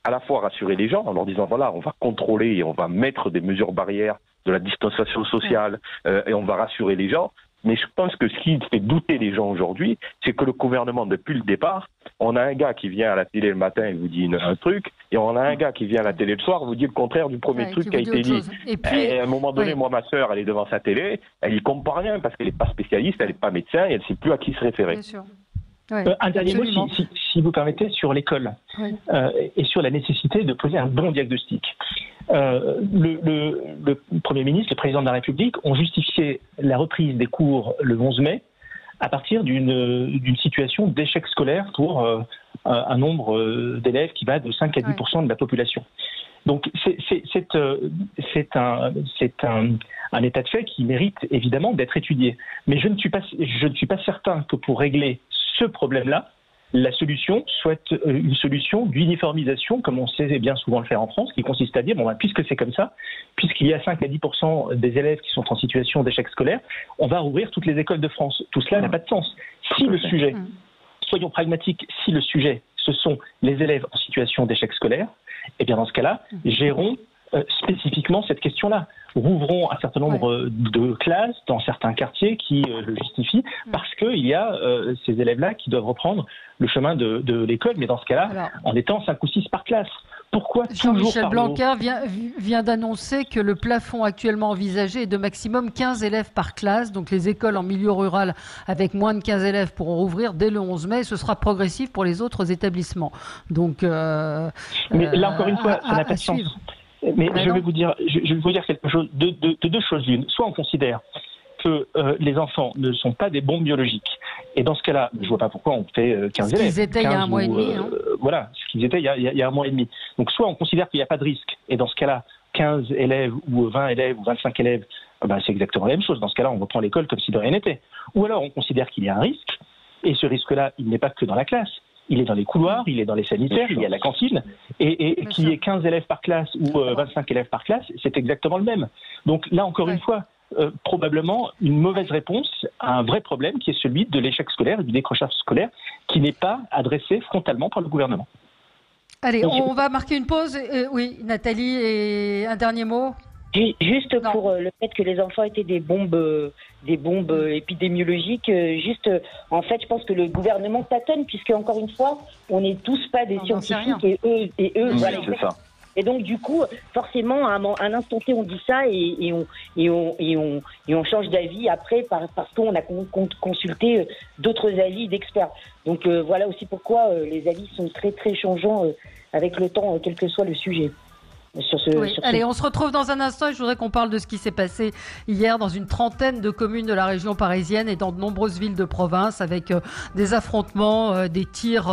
à la fois rassurer les gens en leur disant voilà, on va contrôler et on va mettre des mesures barrières de la distanciation sociale et on va rassurer les gens. Mais je pense que ce qui fait douter les gens aujourd'hui, c'est que le gouvernement, depuis le départ, on a un gars qui vient à la télé le matin et vous dit un truc, et on a un gars qui vient à la télé le soir et vous dit le contraire du premier truc qui a été dit. Et puis, à un moment donné, moi, ma sœur, elle est devant sa télé, elle y comprend rien parce qu'elle n'est pas spécialiste, elle n'est pas médecin et elle ne sait plus à qui se référer. Bien sûr. Un dernier mot, si vous permettez, sur l'école et sur la nécessité de poser un bon diagnostic. Le Premier ministre, le Président de la République ont justifié la reprise des cours le 11 mai à partir d'une situation d'échec scolaire pour un nombre d'élèves qui va de 5 à 10% de la population. Donc c'est un état de fait qui mérite évidemment d'être étudié. Mais je ne suis pas certain que pour régler ce problème-là, la solution soit une solution d'uniformisation, comme on sait bien souvent le faire en France, qui consiste à dire, bon, puisque c'est comme ça, puisqu'il y a 5 à 10% des élèves qui sont en situation d'échec scolaire, on va rouvrir toutes les écoles de France. Tout cela n'a pas de sens. Si le sujet, soyons pragmatiques, si le sujet, ce sont les élèves en situation d'échec scolaire, eh bien dans ce cas-là, gérons spécifiquement cette question-là. Rouvrons un certain nombre de classes dans certains quartiers qui le justifient, parce qu'il y a ces élèves-là qui doivent reprendre le chemin de l'école, mais dans ce cas-là, en étant 5 ou 6 par classe. Pourquoi Jean-Michel Blanquer vient d'annoncer que le plafond actuellement envisagé est de maximum 15 élèves par classe. Donc les écoles en milieu rural avec moins de 15 élèves pourront rouvrir dès le 11 mai. Ce sera progressif pour les autres établissements. Donc, mais là encore une fois, ça n'a pas de sens. Mais je vais vous dire quelque chose de deux choses l'une. Soit on considère que les enfants ne sont pas des bombes biologiques. Et dans ce cas-là, je ne vois pas pourquoi on fait 15 élèves. Ce qu'ils étaient il y a un mois et demi. Voilà, ce qu'ils étaient il y a un mois et demi. Donc soit on considère qu'il n'y a pas de risque. Et dans ce cas-là, 15 élèves ou 20 élèves ou 25 élèves, c'est exactement la même chose. Dans ce cas-là, on reprend l'école comme si de rien n'était. Ou alors on considère qu'il y a un risque. Et ce risque-là, il n'est pas que dans la classe. Il est dans les couloirs, il est dans les sanitaires, il y a la cantine. Et qu'il y ait 15 élèves par classe ou 25 élèves par classe, c'est exactement le même. Donc là, encore une fois, probablement une mauvaise réponse à un vrai problème qui est celui de l'échec scolaire et du décrochage scolaire qui n'est pas adressé frontalement par le gouvernement. Allez, on va marquer une pause. Oui, Nathalie, et un dernier mot. Juste pour le fait que les enfants étaient des bombes épidémiologiques, en fait, je pense que le gouvernement tâtonne puisque, encore une fois, on n'est tous pas des scientifiques et eux, voilà. C'est ça. Et donc, du coup, forcément, à un instant T, on dit ça et on change d'avis après parce qu'on a consulté d'autres avis d'experts. Donc, voilà aussi pourquoi les avis sont très, très changeants avec le temps, quel que soit le sujet. Allez, on se retrouve dans un instant et je voudrais qu'on parle de ce qui s'est passé hier dans une trentaine de communes de la région parisienne et dans de nombreuses villes de province avec des affrontements, des tirs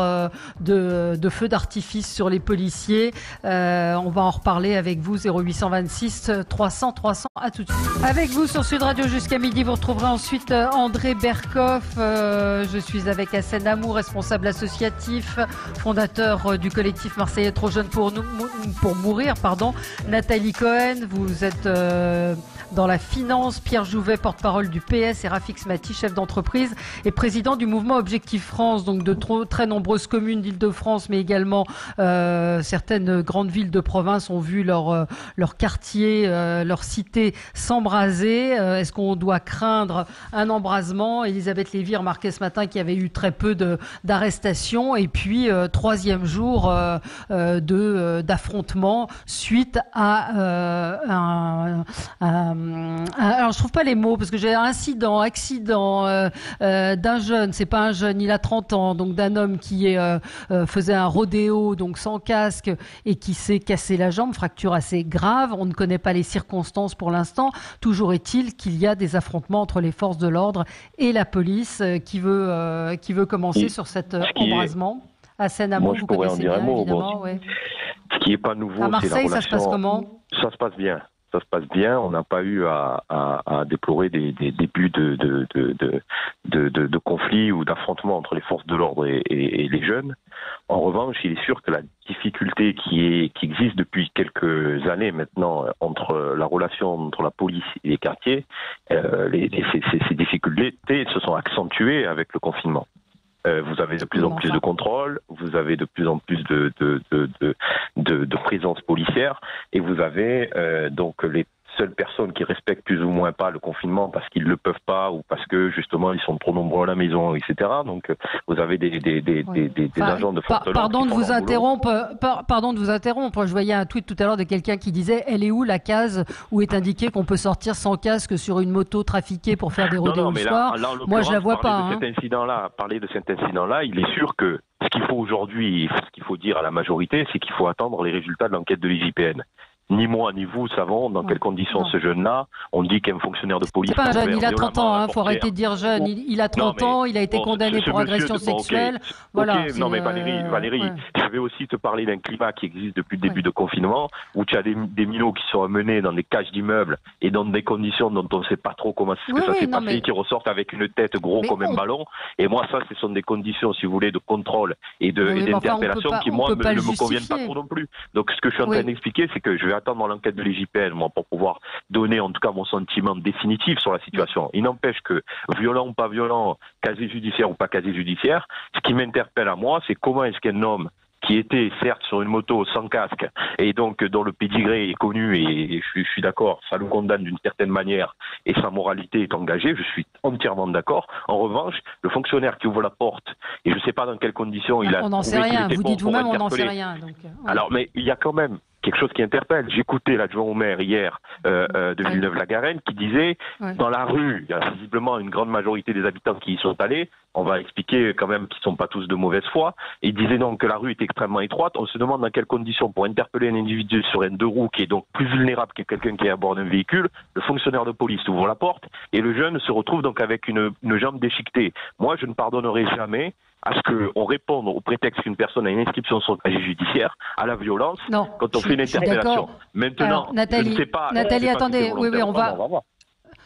de feux d'artifice sur les policiers. On va en reparler avec vous, 0826 300 300. À tout de suite. Avec vous sur Sud Radio jusqu'à midi, vous retrouverez ensuite André Berkoff. Je suis avec Hassen Amou, responsable associatif, fondateur du collectif marseillais Trop jeune pour mourir. Nathalie Cohen, vous êtes dans la finance, Pierre Jouvet, porte-parole du PS, et Rafik Smati, chef d'entreprise et président du mouvement Objectif France, donc de très nombreuses communes d'Île-de-France, mais également certaines grandes villes de province ont vu leur quartier, leur cité s'embraser. Est-ce qu'on doit craindre un embrasement? Elisabeth Lévy remarquait ce matin qu'il y avait eu très peu d'arrestations et puis troisième jour d'affrontement suite à alors je trouve pas les mots parce que j'ai un accident d'un jeune, c'est pas un jeune, il a 30 ans, donc d'un homme qui faisait un rodéo donc sans casque et qui s'est cassé la jambe, fracture assez grave. On ne connaît pas les circonstances pour l'instant. Toujours est-il qu'il y a des affrontements entre les forces de l'ordre et la police qui veut commencer sur cet embrasement. Hassen Amou, vous connaissez bien, évidemment. Ouais. Ce qui n'est pas nouveau, à Marseille, c'est la relation. Ça se passe comment? Ça se passe bien. Ça se passe bien. On n'a pas eu à déplorer des débuts de conflits ou d'affrontements entre les forces de l'ordre et les jeunes. En revanche, il est sûr que la difficulté qui existe depuis quelques années maintenant entre la relation entre la police et les quartiers, ces difficultés se sont accentuées avec le confinement. Vous avez de plus en plus de contrôles, vous avez de plus en plus de présence policière, et vous avez donc les seules personnes qui respectent plus ou moins pas le confinement parce qu'ils le peuvent pas ou parce que justement ils sont trop nombreux à la maison, etc. Donc vous avez des agents de force de l'ordre. Pardon de vous interrompre. Je voyais un tweet tout à l'heure de quelqu'un qui disait: elle est où la case où est indiqué qu'on peut sortir sans casque sur une moto trafiquée pour faire des rodéos le soir? Moi je la vois pas. Parler de cet incident-là, il est sûr que ce qu'il faut aujourd'hui, ce qu'il faut dire à la majorité, c'est qu'il faut attendre les résultats de l'enquête de l'IGPN. Ni moi ni vous savons dans quelles conditions ce jeune-là. On dit qu'un fonctionnaire de police... C'est pas un jeune, il a 30 ans, il faut arrêter de dire jeune. Il a 30 ans, il a été condamné pour agression sexuelle. Voilà. Non mais Valérie, je vais aussi te parler d'un climat qui existe depuis le début de confinement, où tu as des minots qui sont amenés dans des cages d'immeubles et dans des conditions dont on ne sait pas trop comment ça s'est passé, qui ressortent avec une tête gros comme un ballon. Et moi, ça, ce sont des conditions, si vous voulez, de contrôle et d'interpellation qui, moi, ne me conviennent pas trop non plus. Donc, ce que je suis en train d'expliquer, c'est que je vais attendre l'enquête de l'IGPN, moi, pour pouvoir donner en tout cas mon sentiment définitif sur la situation. Il n'empêche que, violent ou pas violent, casier judiciaire ou pas casier judiciaire, ce qui m'interpelle à moi, c'est comment est-ce qu'un homme qui était certes sur une moto sans casque et donc dont le pédigré est connu et je suis d'accord, ça le condamne d'une certaine manière et sa moralité est engagée, je suis entièrement d'accord. En revanche, le fonctionnaire qui ouvre la porte et je ne sais pas dans quelles conditions il a... On n'en sait rien, vous dites vous-même on n'en sait rien. Donc, ouais. Alors mais il y a quand même quelque chose qui interpelle. J'écoutais l'adjoint au maire hier de Villeneuve-la-Garenne qui disait dans la rue, il y a visiblement une grande majorité des habitants qui y sont allés, on va expliquer quand même qu'ils ne sont pas tous de mauvaise foi, et il disait donc que la rue est extrêmement étroite, on se demande dans quelles conditions pour interpeller un individu sur un deux roues qui est donc plus vulnérable que quelqu'un qui est à bord d'un véhicule, le fonctionnaire de police ouvre la porte et le jeune se retrouve donc avec une jambe déchiquetée. Moi je ne pardonnerai jamais à ce qu'on réponde au prétexte qu'une personne a une inscription sur le casier judiciaire à la violence quand on fait une interpellation. Maintenant, alors, Nathalie, je ne sais pas. Nathalie, attendez, oui, on va.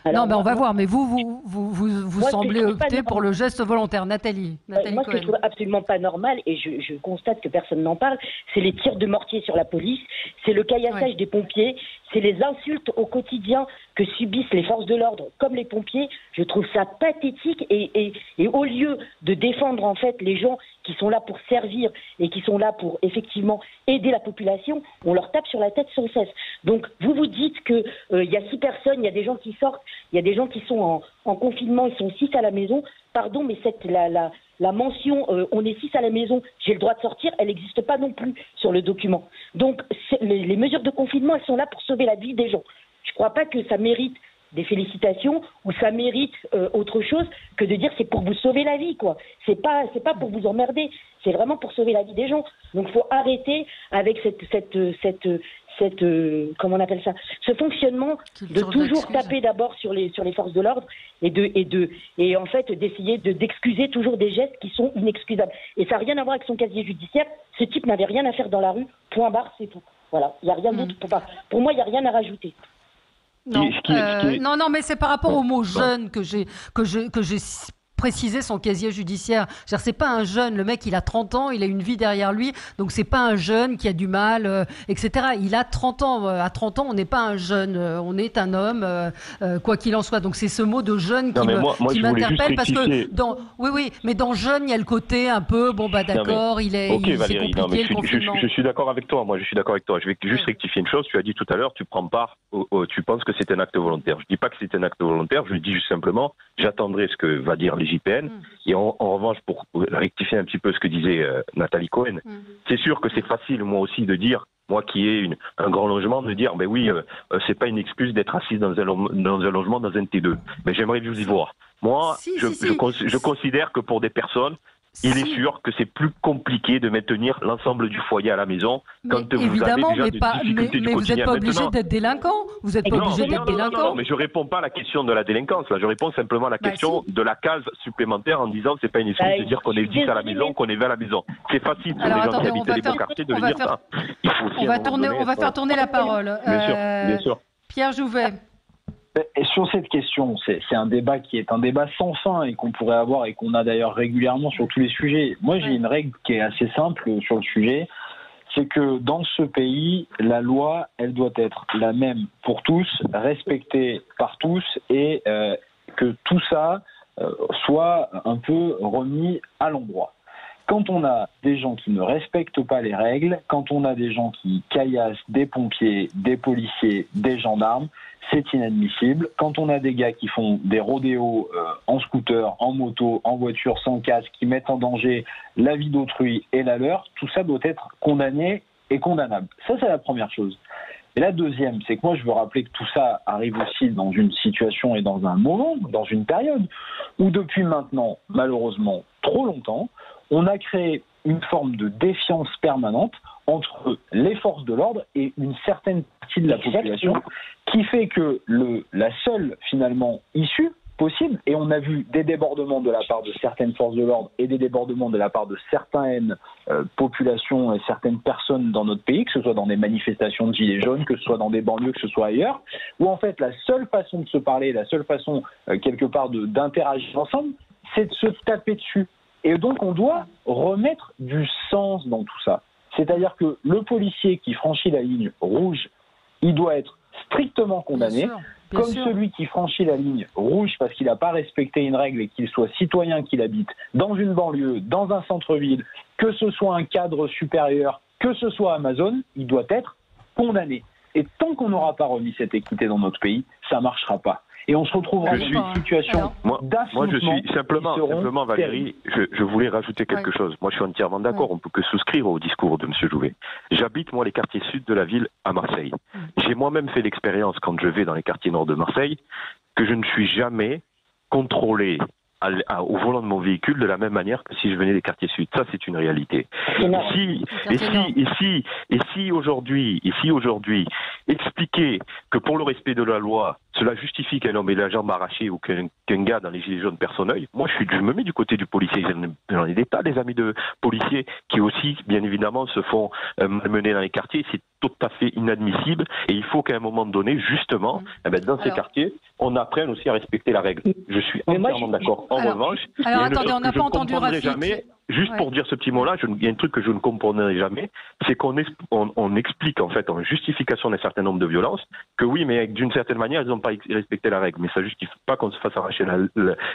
Alors, non, mais on va voir. Mais vous semblez opter pour le geste volontaire, Nathalie. Moi, ce que je trouve absolument pas normal, et je constate que personne n'en parle, c'est les tirs de mortier sur la police, c'est le caillassage des pompiers, c'est les insultes au quotidien que subissent les forces de l'ordre comme les pompiers. Je trouve ça pathétique et au lieu de défendre en fait les gens qui sont là pour servir et qui sont là pour effectivement aider la population, on leur tape sur la tête sans cesse. Donc vous vous dites que il y a 6 personnes, il y a des gens qui sortent, il y a des gens qui sont en confinement, ils sont 6 à la maison. Pardon, mais la mention on est 6 à la maison, j'ai le droit de sortir, elle n'existe pas non plus sur le document. Donc les mesures de confinement, elles sont là pour sauver la vie des gens. Je ne crois pas que ça mérite des félicitations ou ça mérite autre chose que de dire c'est pour vous sauver la vie, quoi. C'est pas pour vous emmerder, c'est vraiment pour sauver la vie des gens. Donc il faut arrêter avec cette comment on appelle ça, ce fonctionnement de toujours taper d'abord sur les forces de l'ordre et en fait d'essayer d'excuser toujours des gestes qui sont inexcusables. Et ça n'a rien à voir avec son casier judiciaire. Ce type n'avait rien à faire dans la rue. Point barre, c'est tout. Voilà, il n'y a rien d'autre. Pour moi, il n'y a rien à rajouter. Non, non, mais c'est par rapport au mot jeune que j'ai préciser son casier judiciaire. C'est pas un jeune, le mec il a 30 ans, il a une vie derrière lui, donc c'est pas un jeune qui a du mal, etc. Il a 30 ans, à 30 ans on n'est pas un jeune, on est un homme, quoi qu'il en soit. Donc c'est ce mot de jeune qui m'interpelle parce que mais dans jeune il y a le côté un peu, d'accord, c'est compliqué le confinement. Je suis d'accord avec toi, je vais juste rectifier une chose, tu as dit tout à l'heure, tu prends part, tu penses que c'est un acte volontaire. Je dis pas que c'est un acte volontaire, je dis juste simplement, j'attendrai ce que va dire l'IGPN. Et en revanche, pour rectifier un petit peu ce que disait Nathalie Cohen, c'est sûr que c'est facile, moi aussi, de dire, moi qui ai un grand logement, de dire, ben oui, c'est pas une excuse d'être assis dans un logement, dans un T2. Mais j'aimerais vous y voir. Moi, je considère que pour des personnes, il est sûr que c'est plus compliqué de maintenir l'ensemble du foyer à la maison quand vous avez déjà des difficultés du quotidien. Mais vous n'êtes pas obligé d'être délinquant. Vous n'êtes pas obligé d'être délinquant. Non, mais je réponds pas à la question de la délinquance. Là, je réponds simplement à la question de la case supplémentaire en disant c'est pas une excuse de dire qu'on est 10 à la maison, qu'on est 20 à la maison. C'est facile pour les gens qui habitent les beaux quartiers de le dire ça. On va faire tourner la parole. Bien sûr. Pierre Jouvet. Et sur cette question, c'est un débat qui est un débat sans fin et qu'on pourrait avoir et qu'on a d'ailleurs régulièrement sur tous les sujets. Moi, j'ai une règle qui est assez simple sur le sujet, c'est que dans ce pays, la loi, elle doit être la même pour tous, respectée par tous et que tout ça soit un peu remis à l'endroit. Quand on a des gens qui ne respectent pas les règles, quand on a des gens qui caillassent des pompiers, des policiers, des gendarmes, c'est inadmissible. Quand on a des gars qui font des rodéos en scooter, en moto, en voiture, sans casque, qui mettent en danger la vie d'autrui et la leur, tout ça doit être condamné et condamnable. Ça, c'est la première chose. Et la deuxième, c'est que moi, je veux rappeler que tout ça arrive aussi dans une situation et dans un moment, dans une période, où depuis maintenant, malheureusement, trop longtemps, on a créé une forme de défiance permanente entre les forces de l'ordre et une certaine partie de la population qui fait que la seule, finalement, issue possible, et on a vu des débordements de la part de certaines forces de l'ordre et des débordements de la part de certaines populations et certaines personnes dans notre pays, que ce soit dans des manifestations de gilets jaunes, que ce soit dans des banlieues, que ce soit ailleurs, où en fait la seule façon de se parler, la seule façon quelque part d'interagir ensemble, c'est de se taper dessus. Et donc on doit remettre du sens dans tout ça. C'est-à-dire que le policier qui franchit la ligne rouge, il doit être strictement condamné, comme celui qui franchit la ligne rouge parce qu'il n'a pas respecté une règle et qu'il soit citoyen, qu'il habite dans une banlieue, dans un centre-ville, que ce soit un cadre supérieur, que ce soit Amazon, il doit être condamné. Et tant qu'on n'aura pas remis cette équité dans notre pays, ça ne marchera pas. Et on se retrouvera dans une situation d'affrontement. Moi, je suis simplement Valérie, je voulais rajouter quelque chose. Moi, je suis entièrement d'accord. On ne peut que souscrire au discours de M. Jouvet. J'habite, moi, les quartiers sud de la ville à Marseille. J'ai moi-même fait l'expérience, quand je vais dans les quartiers nord de Marseille, que je ne suis jamais contrôlé au volant de mon véhicule de la même manière que si je venais des quartiers sud. Ça, c'est une réalité. Et si aujourd'hui, expliquer que pour le respect de la loi, cela justifie qu'un homme ait la jambe arrachée ou qu'un gars dans les gilets jaunes perd son œil, moi, je me mets du côté du policier. J'en ai des tas, des amis de policiers qui aussi, bien évidemment, se font malmener dans les quartiers. C'est tout à fait inadmissible. Et il faut qu'à un moment donné, justement, dans ces quartiers, on apprenne aussi à respecter la règle. Je suis entièrement d'accord. En revanche, attendez, on n'a pas entendu Rafik. Juste pour dire ce petit mot-là, il y a un truc que je ne comprendrai jamais, c'est qu'on explique en fait en justification d'un certain nombre de violences que oui, mais d'une certaine manière, ils n'ont pas respecté la règle. Mais ça ne justifie pas qu'on se fasse arracher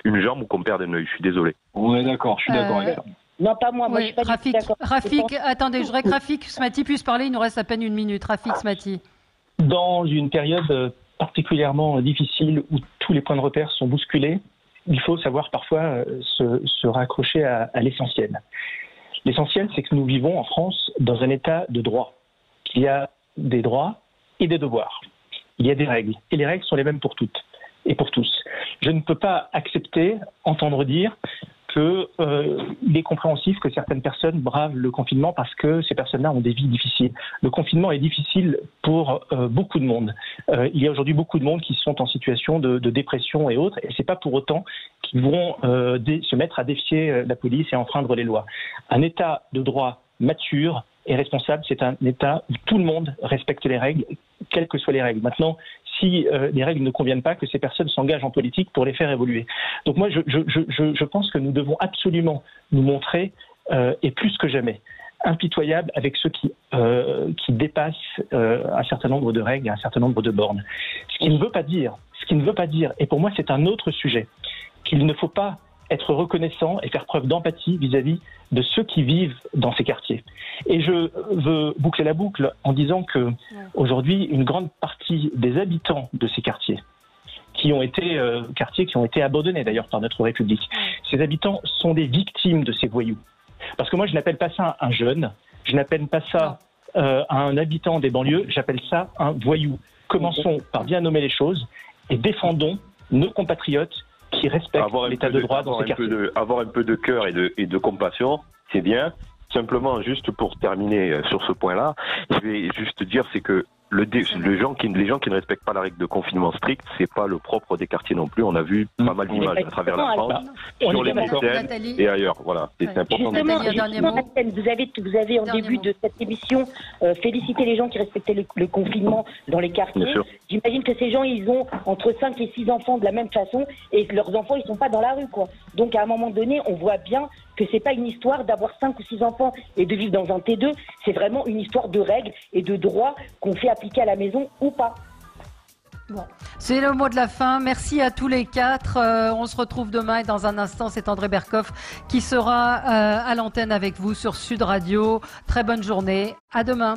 une jambe ou qu'on perde un œil. Je suis désolé. Ouais, d'accord, je suis d'accord avec ça. Non, pas moi. Moi, je suis pas d'accord. Rafik, attendez, je voudrais que Rafik Smati puisse parler. Il nous reste à peine une minute. Rafik Smati. Dans une période particulièrement difficile où tous les points de repère sont bousculés, il faut savoir parfois se raccrocher à l'essentiel. L'essentiel, c'est que nous vivons en France dans un état de droit. Il y a des droits et des devoirs. Il y a des règles. Et les règles sont les mêmes pour toutes et pour tous. Je ne peux pas entendre dire qu'il est compréhensif que certaines personnes bravent le confinement parce que ces personnes-là ont des vies difficiles. Le confinement est difficile pour beaucoup de monde. Il y a aujourd'hui beaucoup de monde qui sont en situation de dépression et autres, et c'est pas pour autant qu'ils vont se mettre à défier la police et enfreindre les lois. Un État de droit mature et responsable, c'est un État où tout le monde respecte les règles, quelles que soient les règles. Maintenant, si les règles ne conviennent pas, que ces personnes s'engagent en politique pour les faire évoluer. Donc moi, je pense que nous devons absolument nous montrer, et plus que jamais, impitoyables avec ceux qui dépassent un certain nombre de règles et un certain nombre de bornes. Ce qui ne veut pas dire, et pour moi c'est un autre sujet, qu'il ne faut pas être reconnaissant et faire preuve d'empathie vis-à-vis de ceux qui vivent dans ces quartiers. Et je veux boucler la boucle en disant que aujourd'hui, une grande partie des habitants de ces quartiers qui ont été abandonnés d'ailleurs par notre République, ces habitants sont des victimes de ces voyous. Parce que moi, je n'appelle pas ça un jeune, je n'appelle pas ça un habitant des banlieues, j'appelle ça un voyou. Commençons par bien nommer les choses et défendons nos compatriotes qui respectent l'état de droit dans ces quartiers. Avoir un peu de cœur et de compassion, c'est bien. Simplement, juste pour terminer sur ce point-là, je vais juste dire, c'est que les gens qui ne respectent pas la règle de confinement strict, c'est pas le propre des quartiers non plus. On a vu pas mal d'images à travers la France, sur les Moselles et ailleurs. Voilà, c'est important. Vous avez en début de cette émission félicité les gens qui respectaient le confinement dans les quartiers. J'imagine que ces gens, ils ont entre 5 et 6 enfants de la même façon et leurs enfants, ils sont pas dans la rue, quoi. Donc à un moment donné, on voit bien que c'est pas une histoire d'avoir 5 ou 6 enfants et de vivre dans un T2, c'est vraiment une histoire de règles et de droits qu'on fait appliquer à la maison ou pas. Bon, c'est le mot de la fin. Merci à tous les quatre. On se retrouve demain et dans un instant, c'est André Berkoff qui sera à l'antenne avec vous sur Sud Radio. Très bonne journée. À demain.